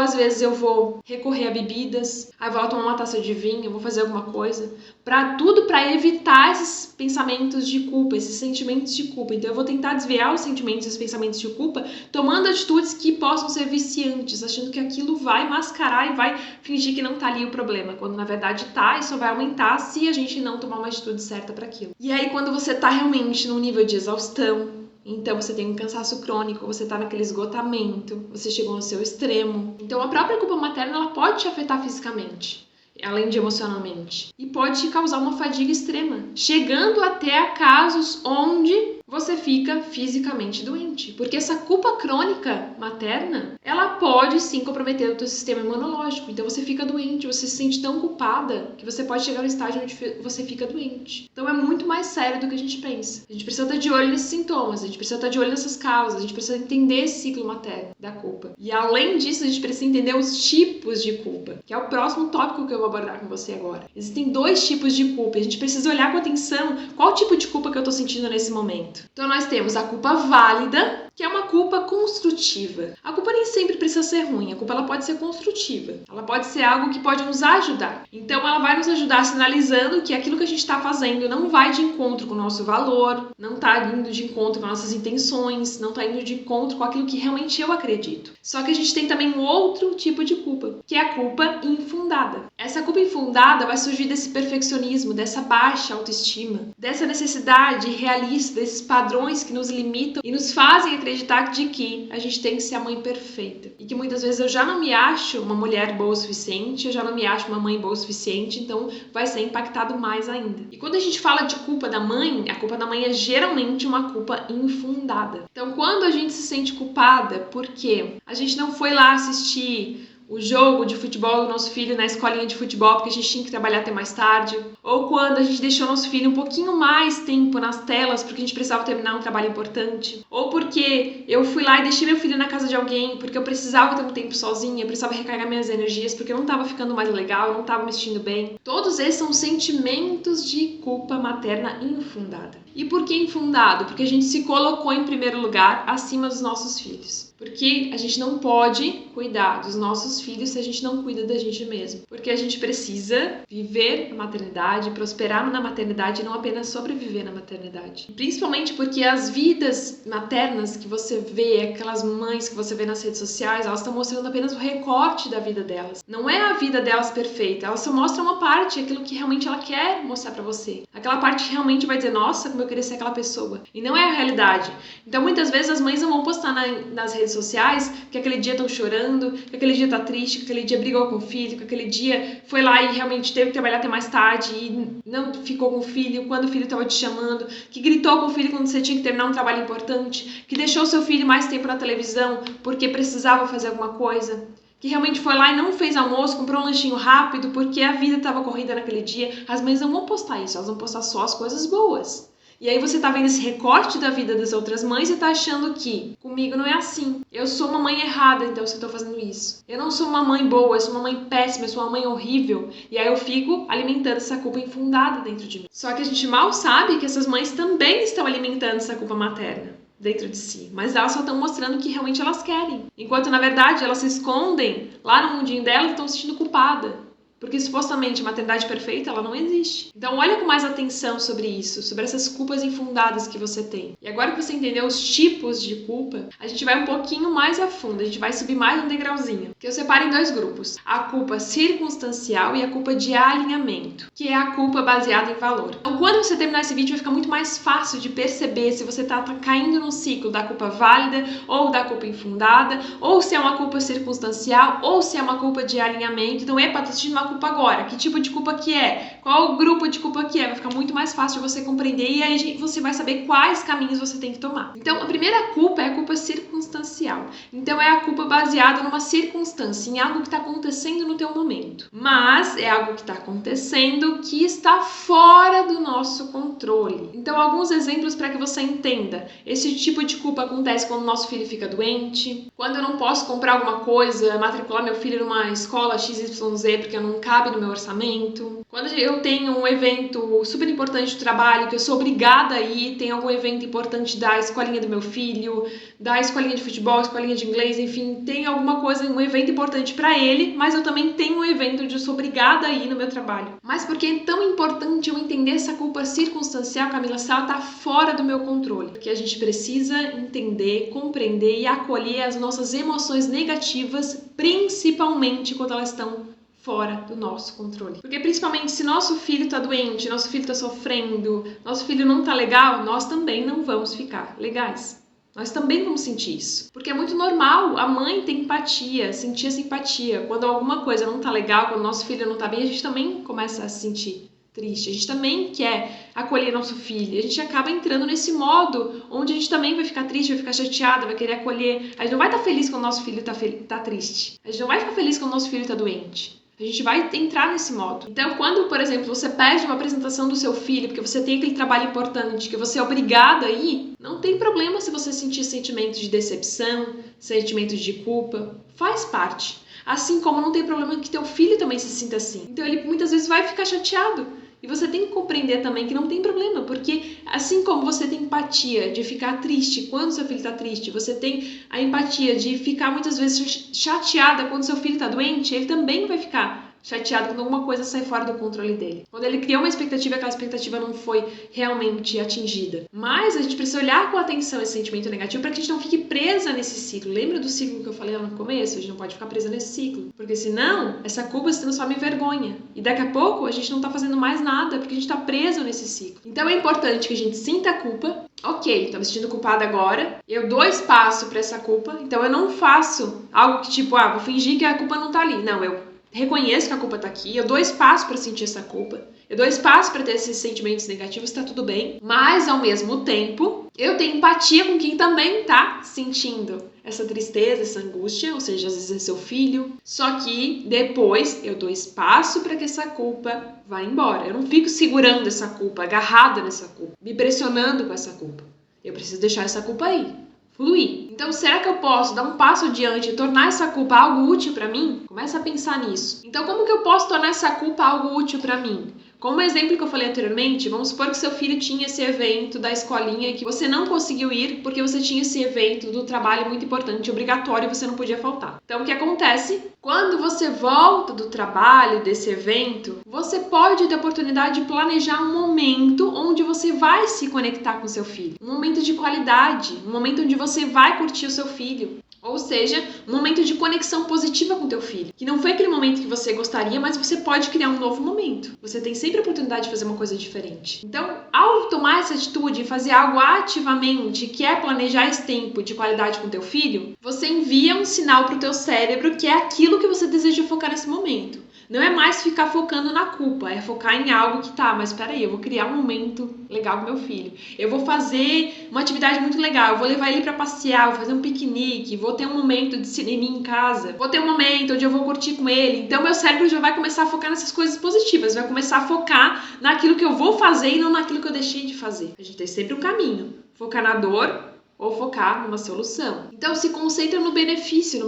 Às vezes eu vou recorrer a bebidas, aí vou tomar uma taça de vinho, eu vou fazer alguma coisa. Para evitar esses pensamentos de culpa, esses sentimentos de culpa. Então eu vou tentar desviar os sentimentos e os pensamentos de culpa, tomando atitudes que possam ser viciantes, achando que aquilo vai mascarar e vai fingir que não tá ali o problema, quando na verdade tá, e só vai aumentar se a gente não tomar uma atitude certa para aquilo. E aí quando você tá realmente num nível de exaustão, então você tem um cansaço crônico, você tá naquele esgotamento, você chegou no seu extremo. Então a própria culpa materna, ela pode te afetar fisicamente, além de emocionalmente, e pode te causar uma fadiga extrema, chegando até a casos onde você fica fisicamente doente, porque essa culpa crônica materna, ela pode sim comprometer o teu sistema imunológico, então você fica doente, você se sente tão culpada que você pode chegar no estágio onde você fica doente. Então é muito mais sério do que a gente pensa. A gente precisa estar de olho nesses sintomas, a gente precisa estar de olho nessas causas, a gente precisa entender esse ciclo materno da culpa. E além disso, a gente precisa entender os tipos de culpa, que é o próximo tópico que eu vou abordar com você agora. Existem 2 tipos de culpa, a gente precisa olhar com atenção qual tipo de culpa que eu tô sentindo nesse momento. Então nós temos a culpa válida, que é uma culpa construtiva. A culpa nem sempre precisa ser ruim, a culpa ela pode ser construtiva. Ela pode ser algo que pode nos ajudar. Então ela vai nos ajudar sinalizando que aquilo que a gente está fazendo não vai de encontro com o nosso valor, não está indo de encontro com nossas intenções, não está indo de encontro com aquilo que realmente eu acredito. Só que a gente tem também um outro tipo de culpa, que é a culpa infundada. Essa culpa infundada vai surgir desse perfeccionismo, dessa baixa autoestima, dessa necessidade realista, desses padrões que nos limitam e nos fazem acreditar de que a gente tem que ser a mãe perfeita. E que muitas vezes eu já não me acho uma mulher boa o suficiente, eu já não me acho uma mãe boa o suficiente, então vai ser impactado mais ainda. E quando a gente fala de culpa da mãe, a culpa da mãe é geralmente uma culpa infundada. Então quando a gente se sente culpada porque a gente não foi lá assistir o jogo de futebol do nosso filho na escolinha de futebol porque a gente tinha que trabalhar até mais tarde, ou quando a gente deixou nosso filho um pouquinho mais tempo nas telas porque a gente precisava terminar um trabalho importante, ou porque eu fui lá e deixei meu filho na casa de alguém porque eu precisava ter um tempo sozinha, eu precisava recarregar minhas energias porque eu não estava ficando mais legal, eu não estava me sentindo bem. Todos esses são sentimentos de culpa materna infundada. E por que infundado? Porque a gente se colocou em primeiro lugar acima dos nossos filhos. Porque a gente não pode cuidar dos nossos filhos se a gente não cuida da gente mesmo. Porque a gente precisa viver a maternidade, prosperar na maternidade e não apenas sobreviver na maternidade. Principalmente porque as vidas maternas que você vê, aquelas mães que você vê nas redes sociais, elas estão mostrando apenas o recorte da vida delas. Não é a vida delas perfeita, elas só mostram uma parte, aquilo que realmente ela quer mostrar pra você. Aquela parte que realmente vai dizer, nossa, como eu queria ser aquela pessoa. E não é a realidade. Então muitas vezes as mães não vão postar nas redes sociais que aquele dia estão chorando, que aquele dia tá triste, que aquele dia brigou com o filho, que aquele dia foi lá e realmente teve que trabalhar até mais tarde e não ficou com o filho quando o filho estava te chamando, que gritou com o filho quando você tinha que terminar um trabalho importante, que deixou seu filho mais tempo na televisão porque precisava fazer alguma coisa, que realmente foi lá e não fez almoço, comprou um lanchinho rápido porque a vida estava corrida naquele dia. As mães não vão postar isso, elas vão postar só as coisas boas. E aí você tá vendo esse recorte da vida das outras mães e tá achando que comigo não é assim. Eu sou uma mãe errada, então se eu tô fazendo isso. Eu não sou uma mãe boa, eu sou uma mãe péssima, eu sou uma mãe horrível. E aí eu fico alimentando essa culpa infundada dentro de mim. Só que a gente mal sabe que essas mães também estão alimentando essa culpa materna dentro de si, mas elas só estão mostrando o que realmente elas querem. Enquanto, na verdade, elas se escondem lá no mundinho delas e estão se sentindo culpadas. Porque supostamente a maternidade perfeita, ela não existe. Então olha com mais atenção sobre isso, sobre essas culpas infundadas que você tem. E agora que você entendeu os tipos de culpa, a gente vai um pouquinho mais a fundo, a gente vai subir mais um degrauzinho. Que eu separo em 2 grupos. A culpa circunstancial e a culpa de alinhamento, que é a culpa baseada em valor. Então quando você terminar esse vídeo vai ficar muito mais fácil de perceber se você tá caindo no ciclo da culpa válida ou da culpa infundada, ou se é uma culpa circunstancial, ou se é uma culpa de alinhamento. Então tá assistindo uma culpa agora, que tipo de culpa que é, qual o grupo de culpa que é, vai ficar muito mais fácil de você compreender e aí você vai saber quais caminhos você tem que tomar. Então a primeira culpa é a culpa circunstancial, então é a culpa baseada numa circunstância, em algo que está acontecendo no teu momento, mas é algo que está acontecendo que está fora do nosso controle. Então alguns exemplos para que você entenda, esse tipo de culpa acontece quando o nosso filho fica doente, quando eu não posso comprar alguma coisa, matricular meu filho numa escola XYZ porque eu não cabe no meu orçamento. Quando eu tenho um evento super importante do trabalho, que eu sou obrigada a ir, tem algum evento importante da escolinha do meu filho, da escolinha de futebol, escolinha de inglês, enfim, tem alguma coisa, um evento importante para ele, mas eu também tenho um evento onde eu sou obrigada a ir no meu trabalho. Mas por que é tão importante eu entender essa culpa circunstancial, Camila, se ela tá fora do meu controle? Porque a gente precisa entender, compreender e acolher as nossas emoções negativas, principalmente quando elas estão fora do nosso controle. Porque principalmente se nosso filho tá doente, nosso filho tá sofrendo, nosso filho não tá legal, nós também não vamos ficar legais. Nós também vamos sentir isso. Porque é muito normal a mãe ter empatia, sentir essa empatia. Quando alguma coisa não tá legal, quando nosso filho não tá bem, a gente também começa a se sentir triste. A gente também quer acolher nosso filho. A gente acaba entrando nesse modo onde a gente também vai ficar triste, vai ficar chateada, vai querer acolher. A gente não vai estar feliz quando o nosso filho tá triste. A gente não vai ficar feliz quando o nosso filho tá doente. A gente vai entrar nesse modo. Então, quando, por exemplo, você perde uma apresentação do seu filho porque você tem aquele trabalho importante, que você é obrigada a ir, não tem problema se você sentir sentimentos de decepção, sentimentos de culpa. Faz parte. Assim como não tem problema que teu filho também se sinta assim. Então, ele muitas vezes vai ficar chateado. E você tem que compreender também que não tem problema, porque assim como você tem empatia de ficar triste quando seu filho está triste, você tem a empatia de ficar muitas vezes chateada quando seu filho está doente, ele também vai ficar chateado quando alguma coisa sai fora do controle dele. Quando ele criou uma expectativa e aquela expectativa não foi realmente atingida. Mas a gente precisa olhar com atenção esse sentimento negativo para que a gente não fique presa nesse ciclo. Lembra do ciclo que eu falei lá no começo? A gente não pode ficar presa nesse ciclo. Porque senão, essa culpa se transforma em vergonha. E daqui a pouco, a gente não tá fazendo mais nada porque a gente tá preso nesse ciclo. Então é importante que a gente sinta a culpa. Ok, tô me sentindo culpada agora. Eu dou espaço para essa culpa. Então eu não faço algo que tipo, vou fingir que a culpa não tá ali. Não, eu reconheço que a culpa tá aqui, eu dou espaço para sentir essa culpa, eu dou espaço para ter esses sentimentos negativos, tá tudo bem, mas ao mesmo tempo eu tenho empatia com quem também tá sentindo essa tristeza, essa angústia, ou seja, às vezes é seu filho, só que depois eu dou espaço para que essa culpa vá embora. Eu não fico segurando essa culpa, agarrada nessa culpa, me pressionando com essa culpa. Eu preciso deixar essa culpa aí fluir. Então, será que eu posso dar um passo adiante e tornar essa culpa algo útil para mim? Começa a pensar nisso. Então, como que eu posso tornar essa culpa algo útil para mim? Como o exemplo que eu falei anteriormente, vamos supor que seu filho tinha esse evento da escolinha e que você não conseguiu ir porque você tinha esse evento do trabalho muito importante, obrigatório, e você não podia faltar. Então, o que acontece? Quando você volta do trabalho, desse evento, você pode ter a oportunidade de planejar um momento onde você vai se conectar com seu filho. Um momento de qualidade, um momento onde você vai curtir o seu filho. Ou seja, um momento de conexão positiva com teu filho. Que não foi aquele momento que você gostaria, mas você pode criar um novo momento. Você tem sempre a oportunidade de fazer uma coisa diferente. Então, ao tomar essa atitude e fazer algo ativamente, que é planejar esse tempo de qualidade com teu filho, você envia um sinal para o teu cérebro que é aquilo que você deseja focar nesse momento. não é mais ficar focando na culpa, é focar em algo que tá, mas peraí, eu vou criar um momento legal com meu filho. Eu vou fazer uma atividade muito legal, eu vou levar ele pra passear, vou fazer um piquenique, vou ter um momento de cinema em casa, vou ter um momento onde eu vou curtir com ele. Então meu cérebro já vai começar a focar nessas coisas positivas, vai começar a focar naquilo que eu vou fazer e não naquilo que eu deixei de fazer. A gente tem sempre um caminho, focar na dor ou focar numa solução. Então se concentra no benefício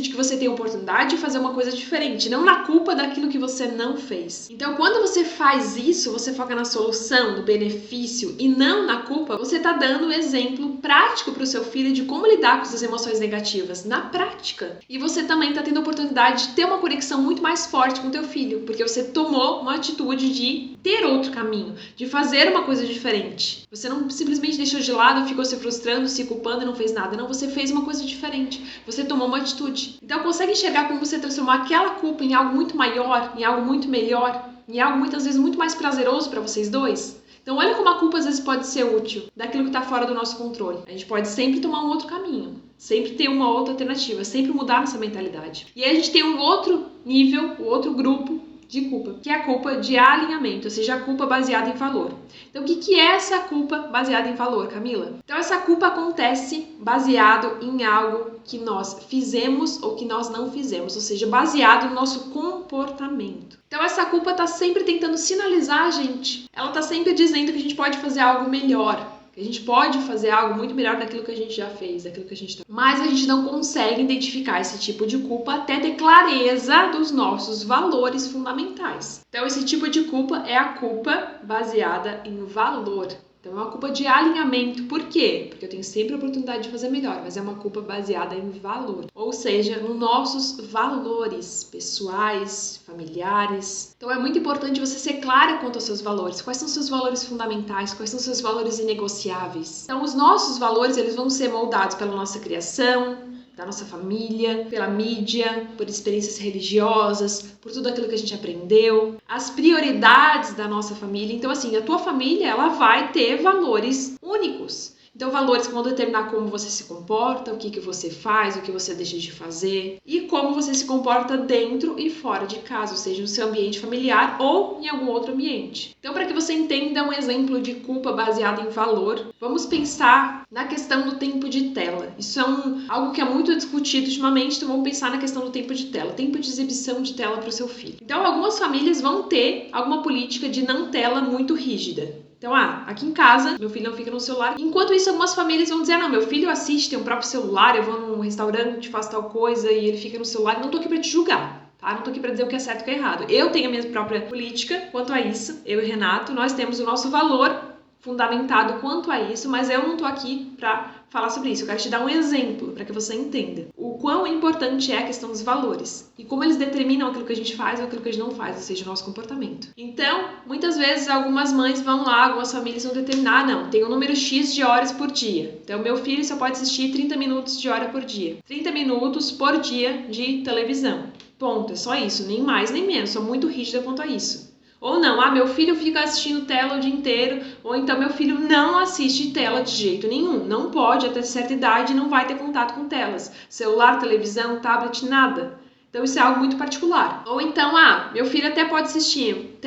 de que você tem a oportunidade de fazer uma coisa diferente, não na culpa daquilo que você não fez. Então quando você faz isso, você foca na solução, no benefício e não na culpa, você está dando um exemplo prático para o seu filho de como lidar com essas emoções negativas na prática. E você também está tendo a oportunidade de ter uma conexão muito mais forte com o teu filho, porque você tomou uma atitude de ter outro caminho, de fazer uma coisa diferente. Você não simplesmente deixou de lado, ficou se frustrando, se culpando e não fez nada. Não, você fez uma coisa diferente. Você tomou uma atitude. Então consegue enxergar como você transformou aquela culpa em algo muito maior, em algo muito melhor, em algo muitas vezes muito mais prazeroso para vocês dois? Então olha como a culpa às vezes pode ser útil daquilo que está fora do nosso controle. A gente pode sempre tomar um outro caminho, sempre ter uma outra alternativa, sempre mudar nossa mentalidade. E aí a gente tem um outro nível, um outro grupo de culpa, que é a culpa de alinhamento, ou seja, a culpa baseada em valor. Então, o que é essa culpa baseada em valor, Camila? Então, essa culpa acontece baseado em algo que nós fizemos ou que nós não fizemos, ou seja, baseado no nosso comportamento. Então, essa culpa está sempre tentando sinalizar a gente. Ela está sempre dizendo que a gente pode fazer algo melhor, que a gente pode fazer algo muito melhor daquilo que a gente já fez, daquilo que a gente tá. Mas a gente não consegue identificar esse tipo de culpa até ter clareza dos nossos valores fundamentais. Então, esse tipo de culpa é a culpa baseada em valor. Então, é uma culpa de alinhamento. Por quê? Porque eu tenho sempre a oportunidade de fazer melhor, mas é uma culpa baseada em valor. Ou seja, nos nossos valores pessoais, familiares. Então, é muito importante você ser clara quanto aos seus valores. Quais são os seus valores fundamentais? Quais são os seus valores inegociáveis? Então, os nossos valores, eles vão ser moldados pela nossa criação, da nossa família, pela mídia, por experiências religiosas, por tudo aquilo que a gente aprendeu, as prioridades da nossa família. Então, assim, a tua família, ela vai ter valores únicos. Então, valores que vão determinar como você se comporta, o que você faz, o que você deixa de fazer e como você se comporta dentro e fora de casa, ou seja, no seu ambiente familiar ou em algum outro ambiente. Então, para que você entenda um exemplo de culpa baseada em valor, vamos pensar na questão do tempo de tela. Isso é algo que é muito discutido ultimamente, então vamos pensar na questão do tempo de tela, tempo de exibição de tela para o seu filho. Então, algumas famílias vão ter alguma política de não tela muito rígida. Então, aqui em casa, meu filho não fica no celular. Enquanto isso, algumas famílias vão dizer, não, meu filho assiste, tem um próprio celular, eu vou num restaurante, faço tal coisa e ele fica no celular. Não tô aqui pra te julgar, tá? Não tô aqui pra dizer o que é certo e o que é errado. Eu tenho a minha própria política quanto a isso. Eu e o Renato, nós temos o nosso valor fundamentado quanto a isso, mas eu não tô aqui pra falar sobre isso. Eu quero te dar um exemplo para que você entenda o quão importante é a questão dos valores e como eles determinam aquilo que a gente faz ou aquilo que a gente não faz, ou seja, o nosso comportamento. Então, muitas vezes algumas mães vão lá, algumas famílias vão determinar, não, tem um número X de horas por dia. Então, meu filho só pode assistir 30 minutos de hora por dia. 30 minutos por dia de televisão. Ponto, é só isso, nem mais nem menos, sou muito rígida quanto a isso. Ou não, meu filho fica assistindo tela o dia inteiro, ou então meu filho não assiste tela de jeito nenhum. Não pode, até certa idade, não vai ter contato com telas. Celular, televisão, tablet, nada. Então isso é algo muito particular. Ou então, meu filho até pode assistir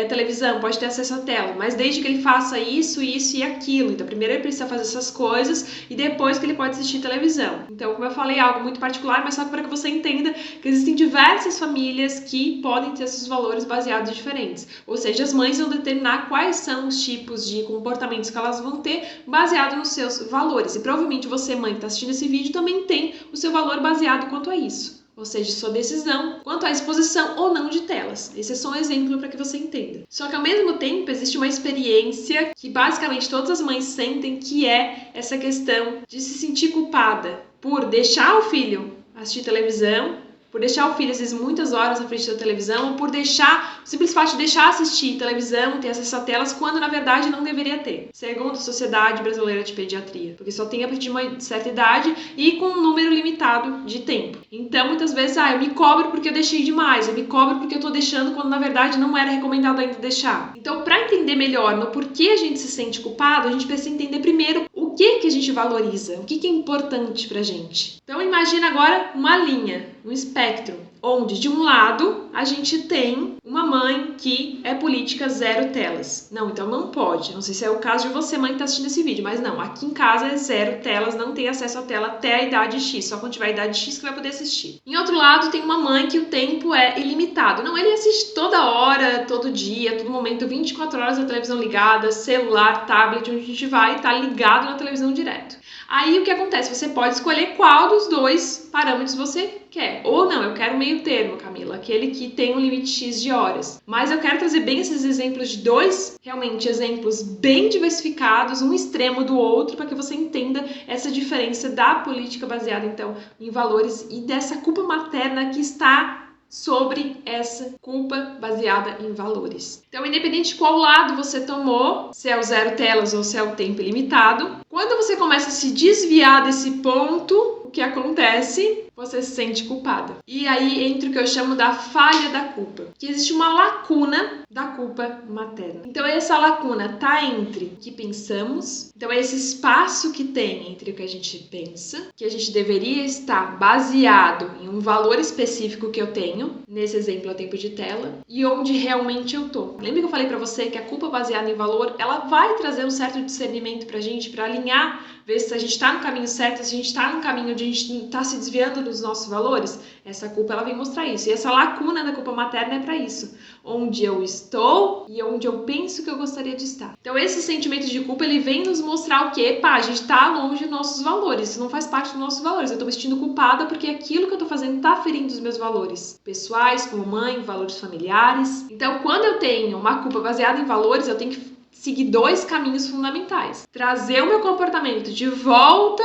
televisão, pode ter acesso à tela, mas desde que ele faça isso, isso e aquilo. Então primeiro ele precisa fazer essas coisas e depois que ele pode assistir televisão. Então, como eu falei, é algo muito particular, mas só para que você entenda que existem diversas famílias que podem ter esses valores baseados diferentes. Ou seja, as mães vão determinar quais são os tipos de comportamentos que elas vão ter baseado nos seus valores. E provavelmente você, mãe que está assistindo esse vídeo, também tem o seu valor baseado quanto a isso. Ou seja, sua decisão quanto à exposição ou não de telas. Esse é só um exemplo para que você entenda. Só que ao mesmo tempo existe uma experiência que basicamente todas as mães sentem, que é essa questão de se sentir culpada por deixar o filho assistir televisão, por deixar o filho, às vezes, muitas horas na frente da televisão, ou por deixar, o simples fato de deixar assistir televisão, ter acesso a telas, quando na verdade não deveria ter, segundo a Sociedade Brasileira de Pediatria, porque só tem a partir de uma certa idade e com um número limitado de tempo. Então, muitas vezes, eu me cobro porque eu deixei demais, eu me cobro porque eu tô deixando quando na verdade não era recomendado ainda deixar. Então, para entender melhor no porquê a gente se sente culpado, a gente precisa entender primeiro o que a gente valoriza? O que é importante pra gente? Então imagina agora uma linha, um espectro, onde de um lado a gente tem uma mãe que é política zero telas. Não, então não pode. Não sei se é o caso de você, mãe, que está assistindo esse vídeo, mas não, aqui em casa é zero telas, não tem acesso à tela até a idade X, só quando tiver a idade X que vai poder assistir. Em outro lado tem uma mãe que o tempo é ilimitado. Não, ele assiste toda hora, todo dia, todo momento, 24 horas a televisão ligada, celular, tablet, onde a gente vai, tá ligado na televisão direto. Aí o que acontece? Você pode escolher qual dos dois parâmetros você quer. Ou não, eu quero meio termo, Camila, aquele que tem um limite X de horas. Mas eu quero trazer bem esses exemplos de dois, realmente, exemplos bem diversificados, um extremo do outro, para que você entenda essa diferença da política baseada, então, em valores e dessa culpa materna que está sobre essa culpa baseada em valores. Então, independente de qual lado você tomou, se é o zero telas ou se é o tempo ilimitado, quando você começa a se desviar desse ponto, o que acontece? Você se sente culpada. E aí entra o que eu chamo da falha da culpa, que existe uma lacuna da culpa materna. Então essa lacuna tá entre o que pensamos, então é esse espaço que tem entre o que a gente pensa, que a gente deveria estar baseado em um valor específico que eu tenho, nesse exemplo é o tempo de tela, e onde realmente eu tô. Lembra que eu falei pra você que a culpa baseada em valor, ela vai trazer um certo discernimento pra gente, pra alinhar, ver se a gente tá no caminho certo, se a gente tá no caminho onde a gente tá se desviando dos nossos valores. Essa culpa, ela vem mostrar isso. E essa lacuna da culpa materna é pra isso. Onde eu estou e onde eu penso que eu gostaria de estar. Então, esse sentimento de culpa, ele vem nos mostrar o quê? A gente tá longe dos nossos valores. Isso não faz parte dos nossos valores. Eu tô me sentindo culpada porque aquilo que eu tô fazendo tá ferindo os meus valores pessoais, como mãe, valores familiares. Então, quando eu tenho uma culpa baseada em valores, eu tenho que seguir dois caminhos fundamentais. Trazer o meu comportamento de volta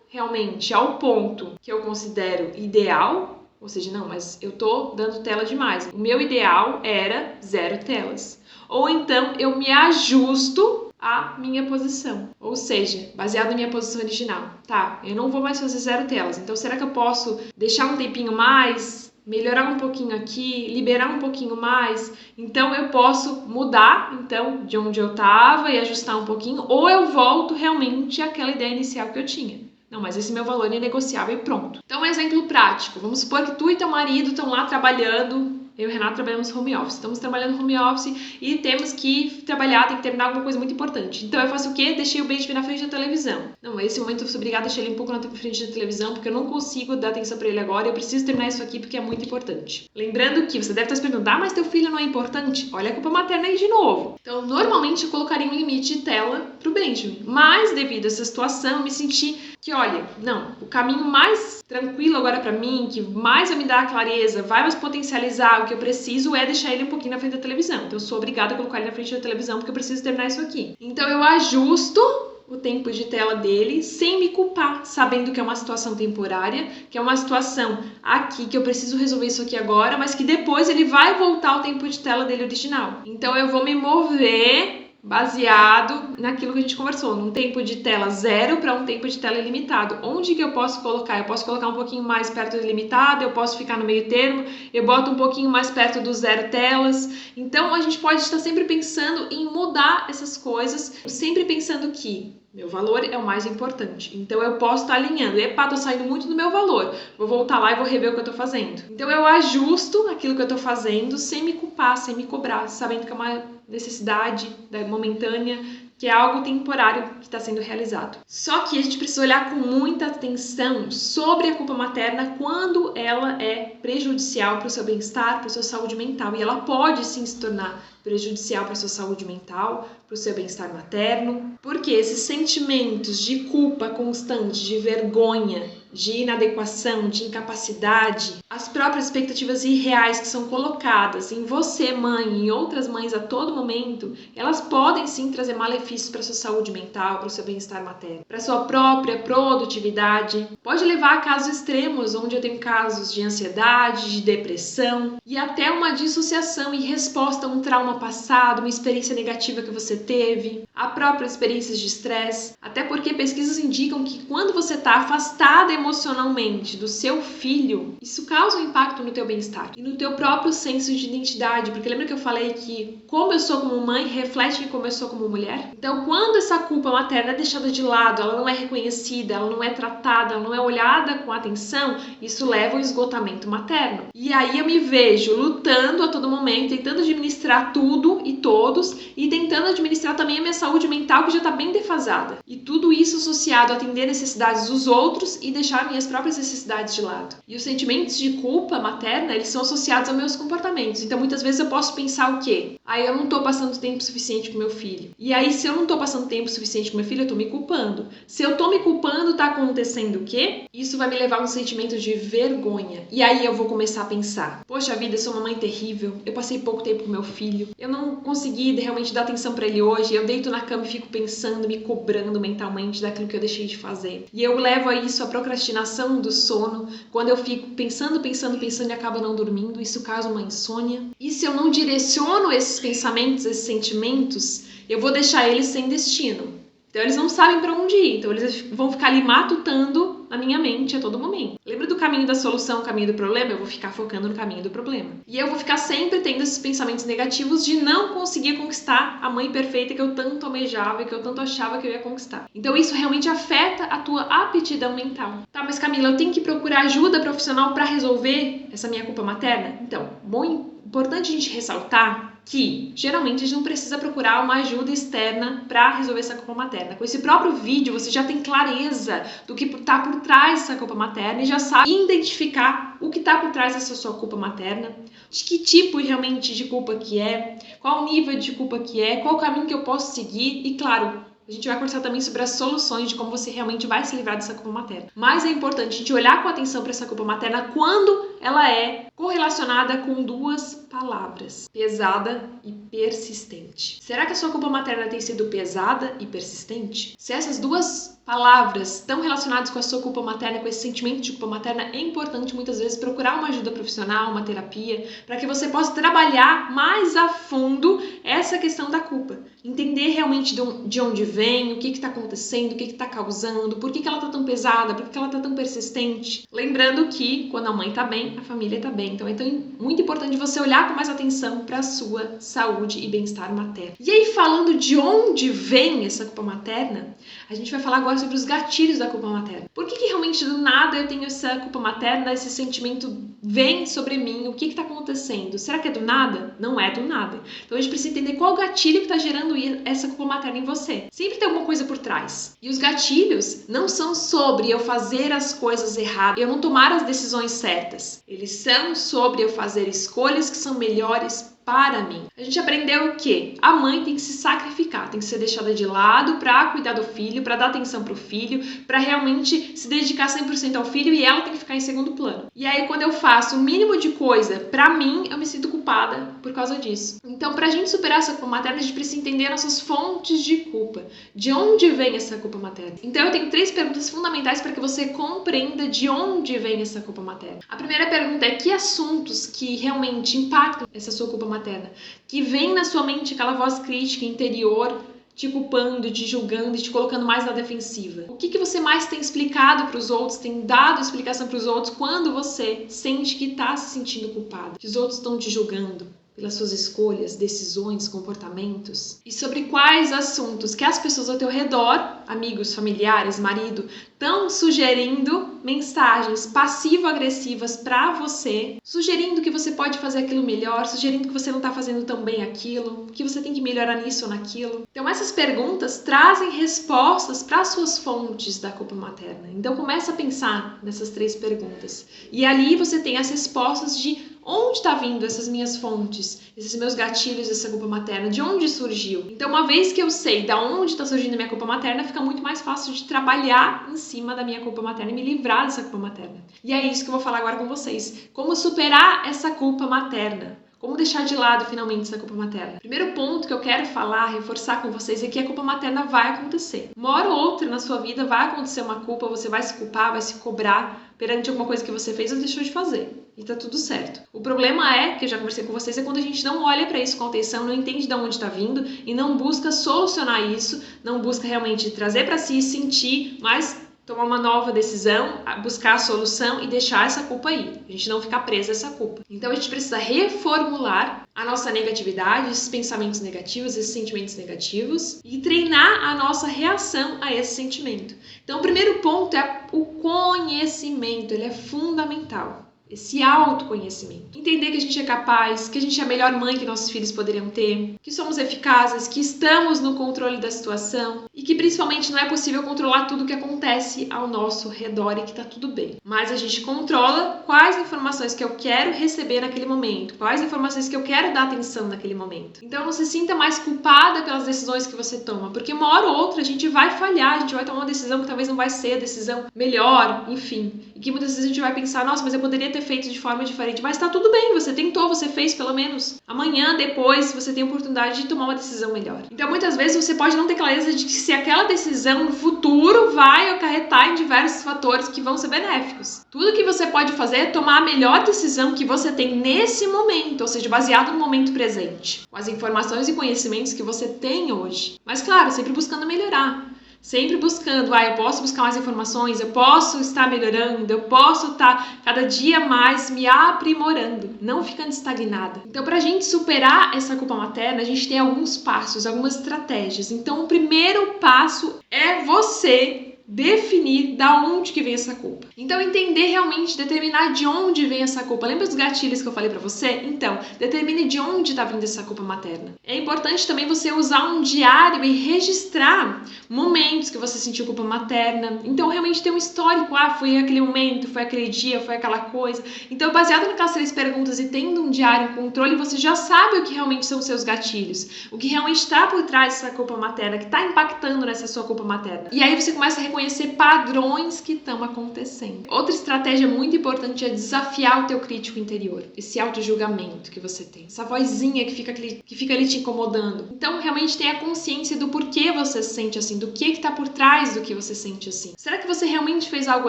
realmente ao ponto que eu considero ideal, ou seja, não, mas eu tô dando tela demais. O meu ideal era zero telas. Ou então eu me ajusto à minha posição, ou seja, baseado na minha posição original. Tá, eu não vou mais fazer zero telas, então será que eu posso deixar um tempinho mais, melhorar um pouquinho aqui, liberar um pouquinho mais? Então eu posso mudar então de onde eu estava e ajustar um pouquinho, ou eu volto realmente àquela ideia inicial que eu tinha. Não, mas esse meu valor é negociável e pronto. Então, um exemplo prático. Vamos supor que tu e teu marido estão lá trabalhando. Eu e o Renato trabalhamos home office. Estamos trabalhando home office e temos que trabalhar, tem que terminar alguma coisa muito importante. Então eu faço o quê? Deixei o Benjamin na frente da televisão. Não, esse momento eu sou obrigada a deixar ele um pouco na frente da televisão porque eu não consigo dar atenção para ele agora. Eu preciso terminar isso aqui porque é muito importante. Lembrando que você deve estar se perguntando, mas teu filho não é importante? Olha a culpa materna aí de novo. Então, normalmente eu colocaria um limite de tela pro Benjamin. Mas devido a essa situação, eu me senti que, olha, não, o caminho mais tranquilo agora para mim, que mais vai me dar clareza, vai mais potencializar o que eu preciso é deixar ele um pouquinho na frente da televisão. Então eu sou obrigada a colocar ele na frente da televisão porque eu preciso terminar isso aqui. Então eu ajusto o tempo de tela dele sem me culpar, sabendo que é uma situação temporária, que é uma situação aqui que eu preciso resolver isso aqui agora, mas que depois ele vai voltar ao tempo de tela dele original. Então eu vou me mover baseado naquilo que a gente conversou, num tempo de tela zero para um tempo de tela ilimitado. Onde que eu posso colocar? Eu posso colocar um pouquinho mais perto do ilimitado, eu posso ficar no meio termo, eu boto um pouquinho mais perto do zero telas. Então a gente pode estar sempre pensando em mudar essas coisas, sempre pensando que meu valor é o mais importante. Então eu posso estar alinhando. Epa, tô saindo muito do meu valor. Vou voltar lá e vou rever o que eu tô fazendo. Então eu ajusto aquilo que eu tô fazendo sem me culpar, sem me cobrar, sabendo que é uma necessidade momentânea, que é algo temporário que está sendo realizado. Só que a gente precisa olhar com muita atenção sobre a culpa materna quando ela é prejudicial para o seu bem-estar, para a sua saúde mental. E ela pode sim se tornar prejudicial para a sua saúde mental, para o seu bem-estar materno, porque esses sentimentos de culpa constante, de vergonha, de inadequação, de incapacidade, as próprias expectativas irreais que são colocadas em você, mãe, e em outras mães a todo momento, elas podem sim trazer malefícios para a sua saúde mental, para o seu bem-estar materno, para a sua própria produtividade. Pode levar a casos extremos, onde eu tenho casos de ansiedade, de depressão e até uma dissociação em resposta a um trauma passado, uma experiência negativa que você teve, a própria experiência de estresse, até porque pesquisas indicam que quando você está afastada emocionalmente do seu filho, isso causa um impacto no teu bem-estar e no teu próprio senso de identidade, porque lembra que eu falei que como eu sou como mãe reflete em como eu sou como mulher? Então, quando essa culpa materna é deixada de lado, ela não é reconhecida, ela não é tratada, ela não é olhada com atenção, isso leva ao esgotamento materno. E aí eu me vejo lutando a todo momento, tentando administrar tudo e todos e tentando administrar também a minha saúde mental, que já está bem defasada. E tudo isso associado a atender necessidades dos outros e deixar minhas próprias necessidades de lado. E os sentimentos de culpa materna, eles são associados aos meus comportamentos. Então, muitas vezes eu posso pensar o quê? Eu não tô passando tempo suficiente com meu filho. E aí, se eu não tô passando tempo suficiente com meu filho, eu tô me culpando. Se eu tô me culpando, tá acontecendo o quê? Isso vai me levar a um sentimento de vergonha. E aí eu vou começar a pensar, poxa vida, eu sou uma mãe terrível, eu passei pouco tempo com meu filho, eu não consegui realmente dar atenção pra ele hoje, eu deito na cama e fico pensando, me cobrando mentalmente daquilo que eu deixei de fazer. E eu levo a isso a procrastinação do sono, quando eu fico pensando e acabo não dormindo, isso causa uma insônia. E se eu não direciono esses pensamentos, esses sentimentos, eu vou deixar eles sem destino. Então eles não sabem para onde ir, então eles vão ficar ali matutando na minha mente a todo momento. Lembra do caminho da solução, o caminho do problema? Eu vou ficar focando no caminho do problema. E eu vou ficar sempre tendo esses pensamentos negativos de não conseguir conquistar a mãe perfeita que eu tanto almejava e que eu tanto achava que eu ia conquistar. Então isso realmente afeta a tua aptidão mental. Tá, mas Camila, eu tenho que procurar ajuda profissional para resolver essa minha culpa materna? Então, muito importante a gente ressaltar que, geralmente, a gente não precisa procurar uma ajuda externa para resolver essa culpa materna. Com esse próprio vídeo, você já tem clareza do que está por trás dessa culpa materna e já sabe identificar o que está por trás dessa sua culpa materna, de que tipo realmente de culpa que é, qual o nível de culpa que é, qual o caminho que eu posso seguir e, claro, a gente vai conversar também sobre as soluções de como você realmente vai se livrar dessa culpa materna. Mas é importante a gente olhar com atenção para essa culpa materna quando ela é correlacionada com duas palavras: pesada e persistente. Será que a sua culpa materna tem sido pesada e persistente? Se essas duas palavras estão relacionadas com a sua culpa materna, com esse sentimento de culpa materna, é importante muitas vezes procurar uma ajuda profissional, uma terapia, para que você possa trabalhar mais a fundo essa questão da culpa. Entender realmente de onde vem, o que está acontecendo, o que está causando, por que ela está tão pesada, por que ela está tão persistente. Lembrando que quando a mãe está bem, a família está bem. Então é muito importante você olhar com mais atenção para a sua saúde e bem-estar materno. E aí, falando de onde vem essa culpa materna, a gente vai falar agora sobre os gatilhos da culpa materna. Por que realmente do nada eu tenho essa culpa materna, esse sentimento vem sobre mim? O que está acontecendo? Será que é do nada? Não é do nada. Então a gente precisa entender qual o gatilho que está gerando essa culpa materna em você. Sempre tem alguma coisa por trás. E os gatilhos não são sobre eu fazer as coisas erradas, eu não tomar as decisões certas. Eles são sobre eu fazer escolhas que são melhores para mim. A gente aprendeu o quê? A mãe tem que se sacrificar, tem que ser deixada de lado para cuidar do filho, para dar atenção pro filho, para realmente se dedicar 100% ao filho e ela tem que ficar em segundo plano. E aí quando eu faço o mínimo de coisa para mim, eu me sinto culpada por causa disso. Então, pra gente superar essa culpa materna, a gente precisa entender nossas fontes de culpa. De onde vem essa culpa materna? Então, eu tenho 3 perguntas fundamentais para que você compreenda de onde vem essa culpa materna. A primeira pergunta é: que assuntos que realmente impactam essa sua culpa materna? Que vem na sua mente aquela voz crítica interior te culpando, te julgando e te colocando mais na defensiva? O que você mais tem explicado para os outros, tem dado explicação para os outros quando você sente que está se sentindo culpado, que os outros estão te julgando pelas suas escolhas, decisões, comportamentos? E sobre quais assuntos que as pessoas ao teu redor, amigos, familiares, marido, estão sugerindo mensagens passivo-agressivas para você, sugerindo que você pode fazer aquilo melhor, sugerindo que você não está fazendo tão bem aquilo, que você tem que melhorar nisso ou naquilo. Então essas perguntas trazem respostas para as suas fontes da culpa materna. Então começa a pensar nessas 3 perguntas. E ali você tem as respostas de onde está vindo essas minhas fontes, esses meus gatilhos dessa culpa materna, de onde surgiu. Então, uma vez que eu sei de onde está surgindo a minha culpa materna, fica muito mais fácil de trabalhar em cima da minha culpa materna e me livrar dessa culpa materna. E é isso que eu vou falar agora com vocês. Como superar essa culpa materna. Como deixar de lado, finalmente, essa culpa materna? Primeiro ponto que eu quero falar, reforçar com vocês, é que a culpa materna vai acontecer. Uma hora ou outra na sua vida vai acontecer uma culpa, você vai se culpar, vai se cobrar perante alguma coisa que você fez ou deixou de fazer. E tá tudo certo. O problema é, que eu já conversei com vocês, é quando a gente não olha para isso com atenção, não entende de onde tá vindo e não busca solucionar isso, não busca realmente trazer para si, sentir, mas tomar uma nova decisão, buscar a solução e deixar essa culpa aí. A gente não ficar presa a essa culpa. Então a gente precisa reformular a nossa negatividade, esses pensamentos negativos, esses sentimentos negativos e treinar a nossa reação a esse sentimento. Então o primeiro ponto é o conhecimento, ele é fundamental. Esse autoconhecimento. Entender que a gente é capaz, que a gente é a melhor mãe que nossos filhos poderiam ter, que somos eficazes, que estamos no controle da situação e que principalmente não é possível controlar tudo o que acontece ao nosso redor e que tá tudo bem. Mas a gente controla quais informações que eu quero receber naquele momento, quais informações que eu quero dar atenção naquele momento. Então não se sinta mais culpada pelas decisões que você toma, porque uma hora ou outra a gente vai falhar, a gente vai tomar uma decisão que talvez não vai ser a decisão melhor, enfim. E que muitas vezes a gente vai pensar, nossa, mas eu poderia ter feito de forma diferente, mas tá tudo bem, você tentou, você fez pelo menos. Amanhã, depois, você tem a oportunidade de tomar uma decisão melhor. Então muitas vezes você pode não ter clareza de que se aquela decisão no futuro vai acarretar em diversos fatores que vão ser benéficos. Tudo que você pode fazer é tomar a melhor decisão que você tem nesse momento, ou seja, baseado no momento presente, com as informações e conhecimentos que você tem hoje. Mas claro, sempre buscando melhorar. Sempre buscando, eu posso buscar mais informações, eu posso estar melhorando, eu posso estar cada dia mais me aprimorando, não ficando estagnada. Então, para a gente superar essa culpa materna, a gente tem alguns passos, algumas estratégias. Então, o primeiro passo é você definir da onde que vem essa culpa. Então, entender realmente, determinar de onde vem essa culpa. Lembra dos gatilhos que eu falei pra você? Então, determine de onde tá vindo essa culpa materna. É importante também você usar um diário e registrar momentos que você sentiu culpa materna. Então, realmente ter um histórico. Foi aquele momento, foi aquele dia, foi aquela coisa. Então, baseado naquelas 3 perguntas e tendo um diário em controle, você já sabe o que realmente são os seus gatilhos. O que realmente está por trás dessa culpa materna, que está impactando nessa sua culpa materna. E aí você começa a reconhecer padrões que estão acontecendo. Outra estratégia muito importante é desafiar o teu crítico interior, esse auto-julgamento que você tem, essa vozinha que fica ali te incomodando. Então, realmente tenha consciência do porquê você se sente assim, do que está por trás do que você sente assim. Será que você realmente fez algo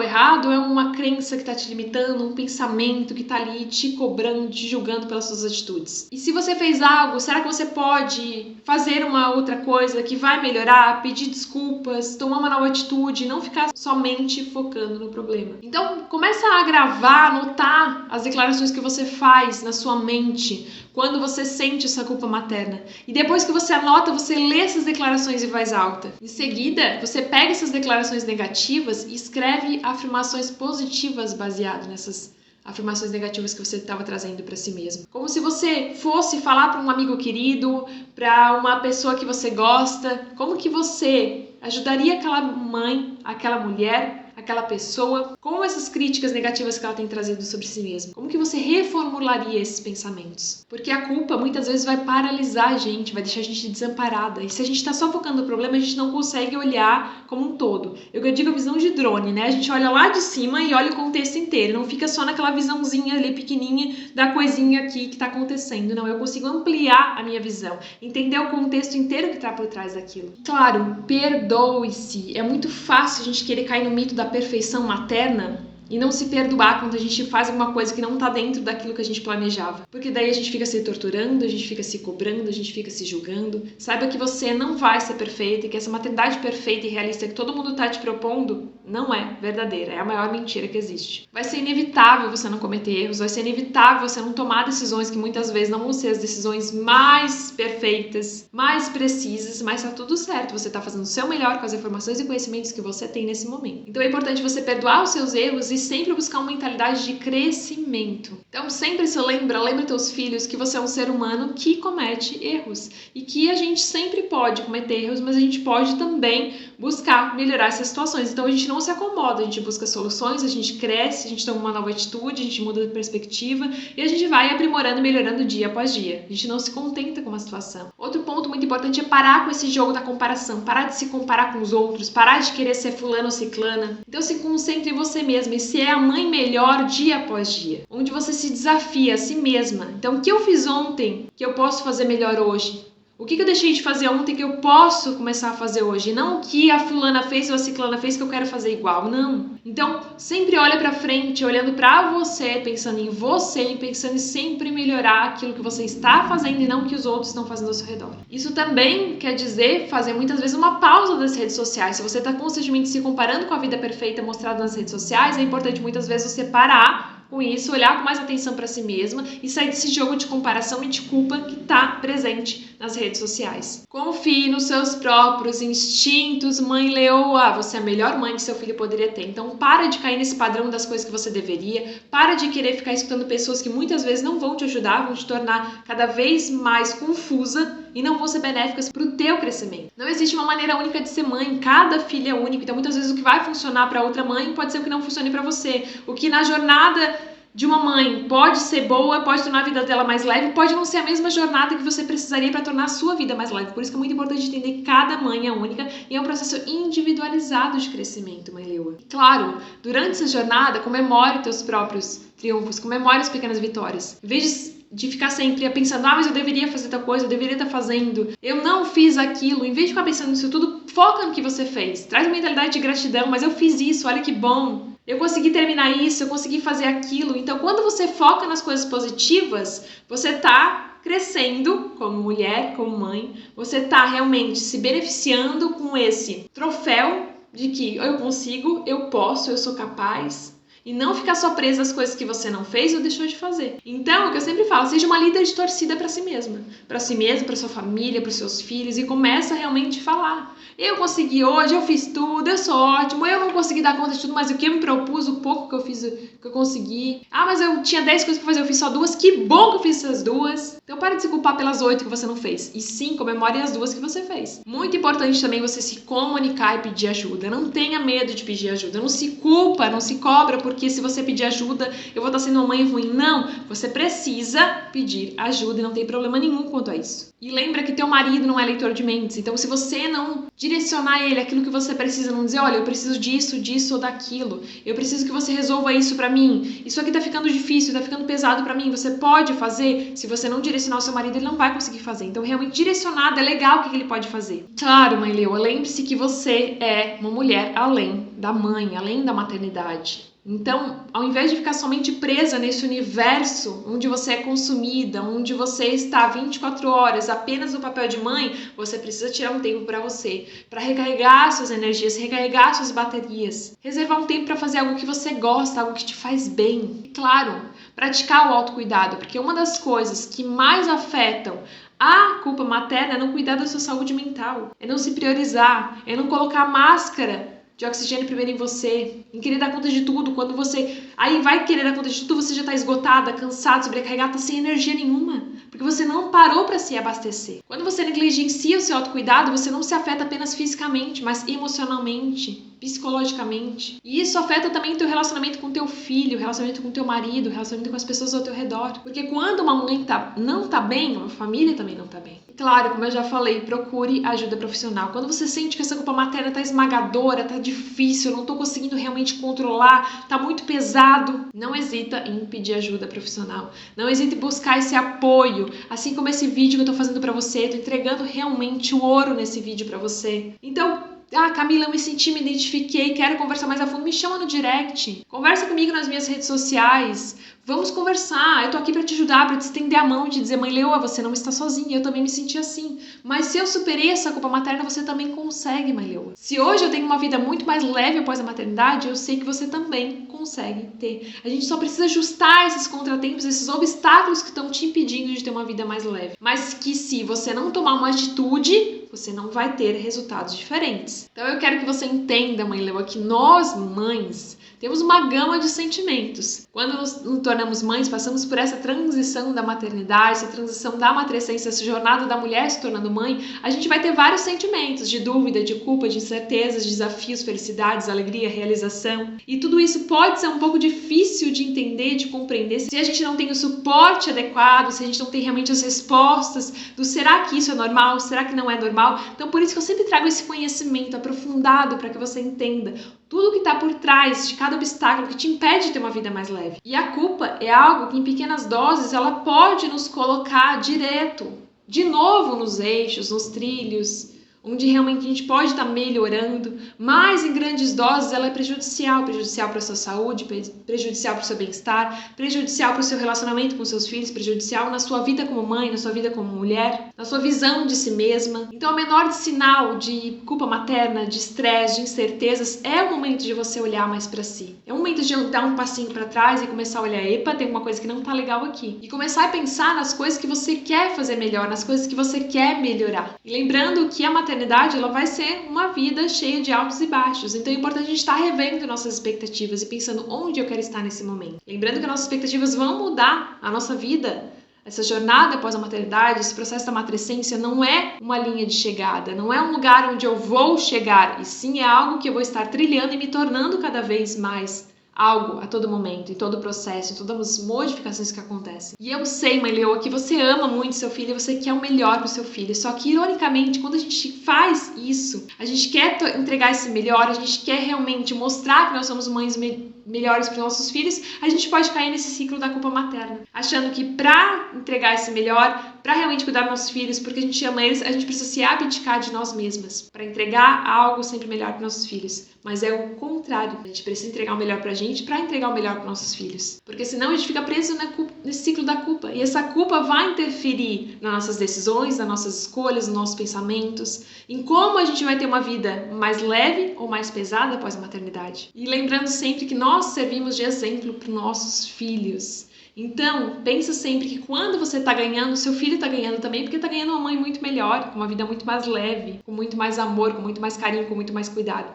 errado ou é uma crença que está te limitando, um pensamento que está ali te cobrando, te julgando pelas suas atitudes? E se você fez algo, será que você pode fazer uma outra coisa que vai melhorar, pedir desculpas, tomar uma nova atitude, não ficar somente focando no problema. Então, começa a gravar, anotar as declarações que você faz na sua mente quando você sente essa culpa materna. E depois que você anota, você lê essas declarações em voz alta. Em seguida, você pega essas declarações negativas e escreve afirmações positivas baseado nessas afirmações negativas que você estava trazendo para si mesmo. Como se você fosse falar para um amigo querido, para uma pessoa que você gosta, como que você ajudaria aquela mãe, aquela mulher, aquela pessoa com essas críticas negativas que ela tem trazido sobre si mesma? Como que você reformularia esses pensamentos? Porque a culpa muitas vezes vai paralisar a gente, vai deixar a gente desamparada. E se a gente está só focando no problema, a gente não consegue olhar como um todo. Eu digo a visão de drone, né? A gente olha lá de cima e olha o contexto inteiro. Não fica só naquela visãozinha ali pequenininha da coisinha aqui que está acontecendo. Não, eu consigo ampliar a minha visão, entender o contexto inteiro que está por trás daquilo. Claro, perdoe-se. É muito fácil a gente querer cair no mito da perfeição materna e não se perdoar quando a gente faz alguma coisa que não está dentro daquilo que a gente planejava. Porque daí a gente fica se torturando, a gente fica se cobrando, a gente fica se julgando. Saiba que você não vai ser perfeita e que essa maternidade perfeita e realista que todo mundo está te propondo não é verdadeira, é a maior mentira que existe. Vai ser inevitável você não cometer erros, vai ser inevitável você não tomar decisões que muitas vezes não vão ser as decisões mais perfeitas, mais precisas, mas tá tudo certo, você tá fazendo o seu melhor com as informações e conhecimentos que você tem nesse momento. Então é importante você perdoar os seus erros e sempre buscar uma mentalidade de crescimento. Então sempre se lembra teus filhos que você é um ser humano que comete erros e que a gente sempre pode cometer erros, mas a gente pode também buscar melhorar essas situações. Então a gente não se acomoda, a gente busca soluções, a gente cresce, a gente toma uma nova atitude, a gente muda de perspectiva e a gente vai aprimorando e melhorando dia após dia. A gente não se contenta com uma situação. Outro ponto muito importante é parar com esse jogo da comparação, parar de se comparar com os outros, parar de querer ser fulano ou ciclana. Então se concentre em você mesma e ser a mãe melhor dia após dia, onde você se desafia a si mesma. Então o que eu fiz ontem que eu posso fazer melhor hoje? O que eu deixei de fazer ontem que eu posso começar a fazer hoje? Não o que a fulana fez ou a ciclana fez que eu quero fazer igual, não. Então, sempre olha pra frente, olhando pra você, pensando em você e pensando em sempre melhorar aquilo que você está fazendo e não o que os outros estão fazendo ao seu redor. Isso também quer dizer fazer muitas vezes uma pausa das redes sociais. Se você está constantemente se comparando com a vida perfeita mostrada nas redes sociais, é importante muitas vezes você parar com isso, olhar com mais atenção para si mesma e sair desse jogo de comparação e de culpa que está presente nas redes sociais. Confie nos seus próprios instintos, mãe leoa. Você é a melhor mãe que seu filho poderia ter. Então para de cair nesse padrão das coisas que você deveria, para de querer ficar escutando pessoas que muitas vezes não vão te ajudar, vão te tornar cada vez mais confusa e não vão ser benéficas para o teu crescimento. Não existe uma maneira única de ser mãe, cada filho é único, então muitas vezes o que vai funcionar para outra mãe pode ser o que não funcione para você. O que na jornada de uma mãe pode ser boa, pode tornar a vida dela mais leve, pode não ser a mesma jornada que você precisaria para tornar a sua vida mais leve. Por isso que é muito importante entender que cada mãe é única e é um processo individualizado de crescimento, mãe leoa. E claro, durante essa jornada, comemore teus próprios triunfos, comemore as pequenas vitórias. Em vez de ficar sempre pensando, mas eu deveria fazer tal coisa, eu deveria estar fazendo, eu não fiz aquilo, em vez de ficar pensando nisso tudo, foca no que você fez. Traz uma mentalidade de gratidão, mas eu fiz isso, olha que bom. Eu consegui terminar isso, eu consegui fazer aquilo. Então, quando você foca nas coisas positivas, você está crescendo como mulher, como mãe. Você está realmente se beneficiando com esse troféu de que eu consigo, eu posso, eu sou capaz. E não ficar só presa às coisas que você não fez ou deixou de fazer. Então, é o que eu sempre falo, seja uma líder de torcida para si mesma. Para si mesma, para sua família, para os seus filhos. E começa realmente a falar. Eu consegui hoje, eu fiz tudo, eu sou ótimo. Eu não consegui dar conta de tudo, mas o que eu me propus, o pouco que eu fiz, que eu consegui. Mas eu tinha 10 coisas para fazer, eu fiz só 2. Que bom que eu fiz essas 2. Então, para de se culpar pelas 8 que você não fez. E sim, comemore as 2 que você fez. Muito importante também você se comunicar e pedir ajuda. Não tenha medo de pedir ajuda. Não se culpa, não se cobra porque se você pedir ajuda, eu vou estar sendo uma mãe ruim. Não, você precisa pedir ajuda e não tem problema nenhum quanto a isso. E lembra que teu marido não é leitor de mentes. Então, se você não direcionar ele aquilo que você precisa, não dizer, olha, eu preciso disso ou daquilo. Eu preciso que você resolva isso pra mim. Isso aqui tá ficando difícil, tá ficando pesado pra mim. Você pode fazer? Se você não direcionar o seu marido, ele não vai conseguir fazer. Então, realmente, direcionado é legal o que ele pode fazer. Claro, mãe leoa, lembre-se que você é uma mulher além da mãe, além da maternidade. Então, ao invés de ficar somente presa nesse universo onde você é consumida, onde você está 24 horas apenas no papel de mãe, você precisa tirar um tempo para você, para recarregar suas energias, recarregar suas baterias, reservar um tempo para fazer algo que você gosta, algo que te faz bem. E claro, praticar o autocuidado, porque uma das coisas que mais afetam a culpa materna é não cuidar da sua saúde mental, é não se priorizar, é não colocar máscara de oxigênio primeiro em você, em querer dar conta de tudo. Quando você aí vai querer dar conta de tudo, você já está esgotada, cansada, sobrecarregada, tá sem energia nenhuma, porque você não parou para se abastecer. Quando você negligencia o seu autocuidado, você não se afeta apenas fisicamente, mas emocionalmente, psicologicamente. E isso afeta também o teu relacionamento com teu filho, o relacionamento com teu marido, o relacionamento com as pessoas ao teu redor. Porque quando uma mãe não tá bem, uma família também não tá bem. E claro, como eu já falei, procure ajuda profissional. Quando você sente que essa culpa materna tá esmagadora, tá difícil, eu não tô conseguindo realmente controlar, tá muito pesado, não hesita em pedir ajuda profissional. Não hesite em buscar esse apoio, assim como esse vídeo que eu tô fazendo pra você, tô entregando realmente o ouro nesse vídeo pra você. Então, Camila, eu me senti, me identifiquei, quero conversar mais a fundo, me chama no direct, conversa comigo nas minhas redes sociais, vamos conversar, eu tô aqui pra te ajudar, pra te estender a mão e te dizer, mãe leoa, você não está sozinha, eu também me senti assim, mas se eu superei essa culpa materna, você também consegue, mãe leoa. Se hoje eu tenho uma vida muito mais leve após a maternidade, eu sei que você também consegue ter. A gente só precisa ajustar esses contratempos, esses obstáculos que estão te impedindo de ter uma vida mais leve, mas que se você não tomar uma atitude, você não vai ter resultados diferentes. Então eu quero que você entenda, mãe leoa, que nós, mães, temos uma gama de sentimentos. Quando nos tornamos mães, passamos por essa transição da maternidade, essa transição da matrescência, essa jornada da mulher se tornando mãe, a gente vai ter vários sentimentos de dúvida, de culpa, de incertezas, de desafios, felicidades, alegria, realização. E tudo isso pode ser um pouco difícil de entender, de compreender, se a gente não tem o suporte adequado, se a gente não tem realmente as respostas do será que isso é normal, será que não é normal. Então por isso que eu sempre trago esse conhecimento aprofundado para que você entenda tudo que está por trás de cada obstáculo que te impede de ter uma vida mais leve. E a culpa é algo que em pequenas doses ela pode nos colocar direto de novo nos eixos, nos trilhos, onde realmente a gente pode estar melhorando, mas em grandes doses ela é prejudicial para a sua saúde, prejudicial para o seu bem-estar, prejudicial para o seu relacionamento com seus filhos, prejudicial na sua vida como mãe, na sua vida como mulher, na sua visão de si mesma. Então, o menor sinal de culpa materna, de estresse, de incertezas, é o momento de você olhar mais para si. É o momento de dar um passinho para trás e começar a olhar, epa, tem uma coisa que não tá legal aqui. E começar a pensar nas coisas que você quer fazer melhor, nas coisas que você quer melhorar. E lembrando que a maternidade ela vai ser uma vida cheia de altos e baixos. Então é importante a gente estar revendo nossas expectativas e pensando onde eu quero estar nesse momento. Lembrando que nossas expectativas vão mudar a nossa vida. Essa jornada após a maternidade, esse processo da matrescência não é uma linha de chegada, não é um lugar onde eu vou chegar, e sim é algo que eu vou estar trilhando e me tornando cada vez mais algo a todo momento, em todo o processo, em todas as modificações que acontecem. E eu sei, mãe leoa, que você ama muito seu filho e você quer o melhor para o seu filho. Só que, ironicamente, quando a gente faz isso, a gente quer entregar esse melhor, a gente quer realmente mostrar que nós somos mães melhores para os nossos filhos, a gente pode cair nesse ciclo da culpa materna, achando que para entregar esse melhor, para realmente cuidar dos nossos filhos, porque a gente ama eles, a gente precisa se abdicar de nós mesmas, para entregar algo sempre melhor para nossos filhos. Mas é o contrário, a gente precisa entregar o melhor pra gente para entregar o melhor para nossos filhos, porque senão a gente fica preso nesse ciclo da culpa, e essa culpa vai interferir nas nossas decisões, nas nossas escolhas, nos nossos pensamentos, em como a gente vai ter uma vida mais leve ou mais pesada após a maternidade. E lembrando sempre que nós servimos de exemplo para os nossos filhos. Então, pensa sempre que quando você está ganhando, seu filho está ganhando também, porque está ganhando uma mãe muito melhor, com uma vida muito mais leve, com muito mais amor, com muito mais carinho, com muito mais cuidado.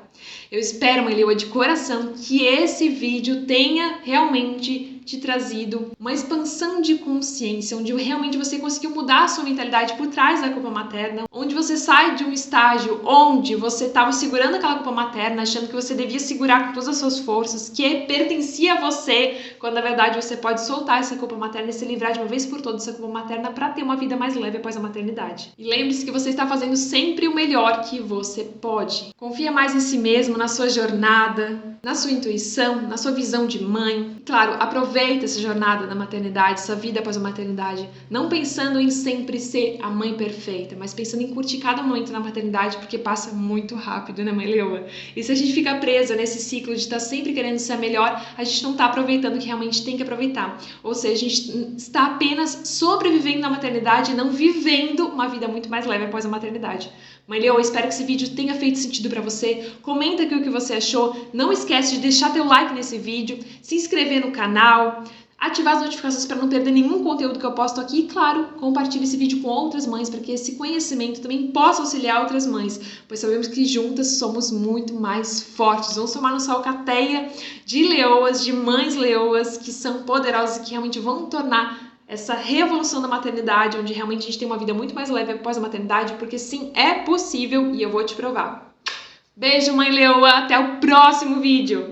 Eu espero, mãe leoa, de coração, que esse vídeo tenha realmente te trazido uma expansão de consciência, onde realmente você conseguiu mudar a sua mentalidade por trás da culpa materna, onde você sai de um estágio onde você estava segurando aquela culpa materna, achando que você devia segurar com todas as suas forças, que pertencia a você, quando na verdade você pode soltar essa culpa materna e se livrar de uma vez por todas dessa culpa materna para ter uma vida mais leve após a maternidade. E lembre-se que você está fazendo sempre o melhor que você pode. Confia mais em si mesmo, na sua jornada, na sua intuição, na sua visão de mãe. E, claro, aproveita essa jornada da maternidade, essa vida após a maternidade, não pensando em sempre ser a mãe perfeita, mas pensando em curtir cada momento na maternidade, porque passa muito rápido, né, mãe leoa? E se a gente fica presa nesse ciclo de estar sempre querendo ser a melhor, a gente não está aproveitando o que realmente tem que aproveitar. Ou seja, a gente está apenas sobrevivendo na maternidade e não vivendo uma vida muito mais leve após a maternidade. Mãe leoa, espero que esse vídeo tenha feito sentido para você. Comenta aqui o que você achou. Não esquece de deixar teu like nesse vídeo, se inscrever no canal, ativar as notificações para não perder nenhum conteúdo que eu posto aqui e, claro, compartilhe esse vídeo com outras mães para que esse conhecimento também possa auxiliar outras mães, pois sabemos que juntas somos muito mais fortes. Vamos formar nossa alcateia de leoas, de mães leoas que são poderosas e que realmente vão tornar essa revolução da maternidade, onde realmente a gente tem uma vida muito mais leve após a maternidade, porque sim, é possível e eu vou te provar. Beijo, mãe leoa, até o próximo vídeo!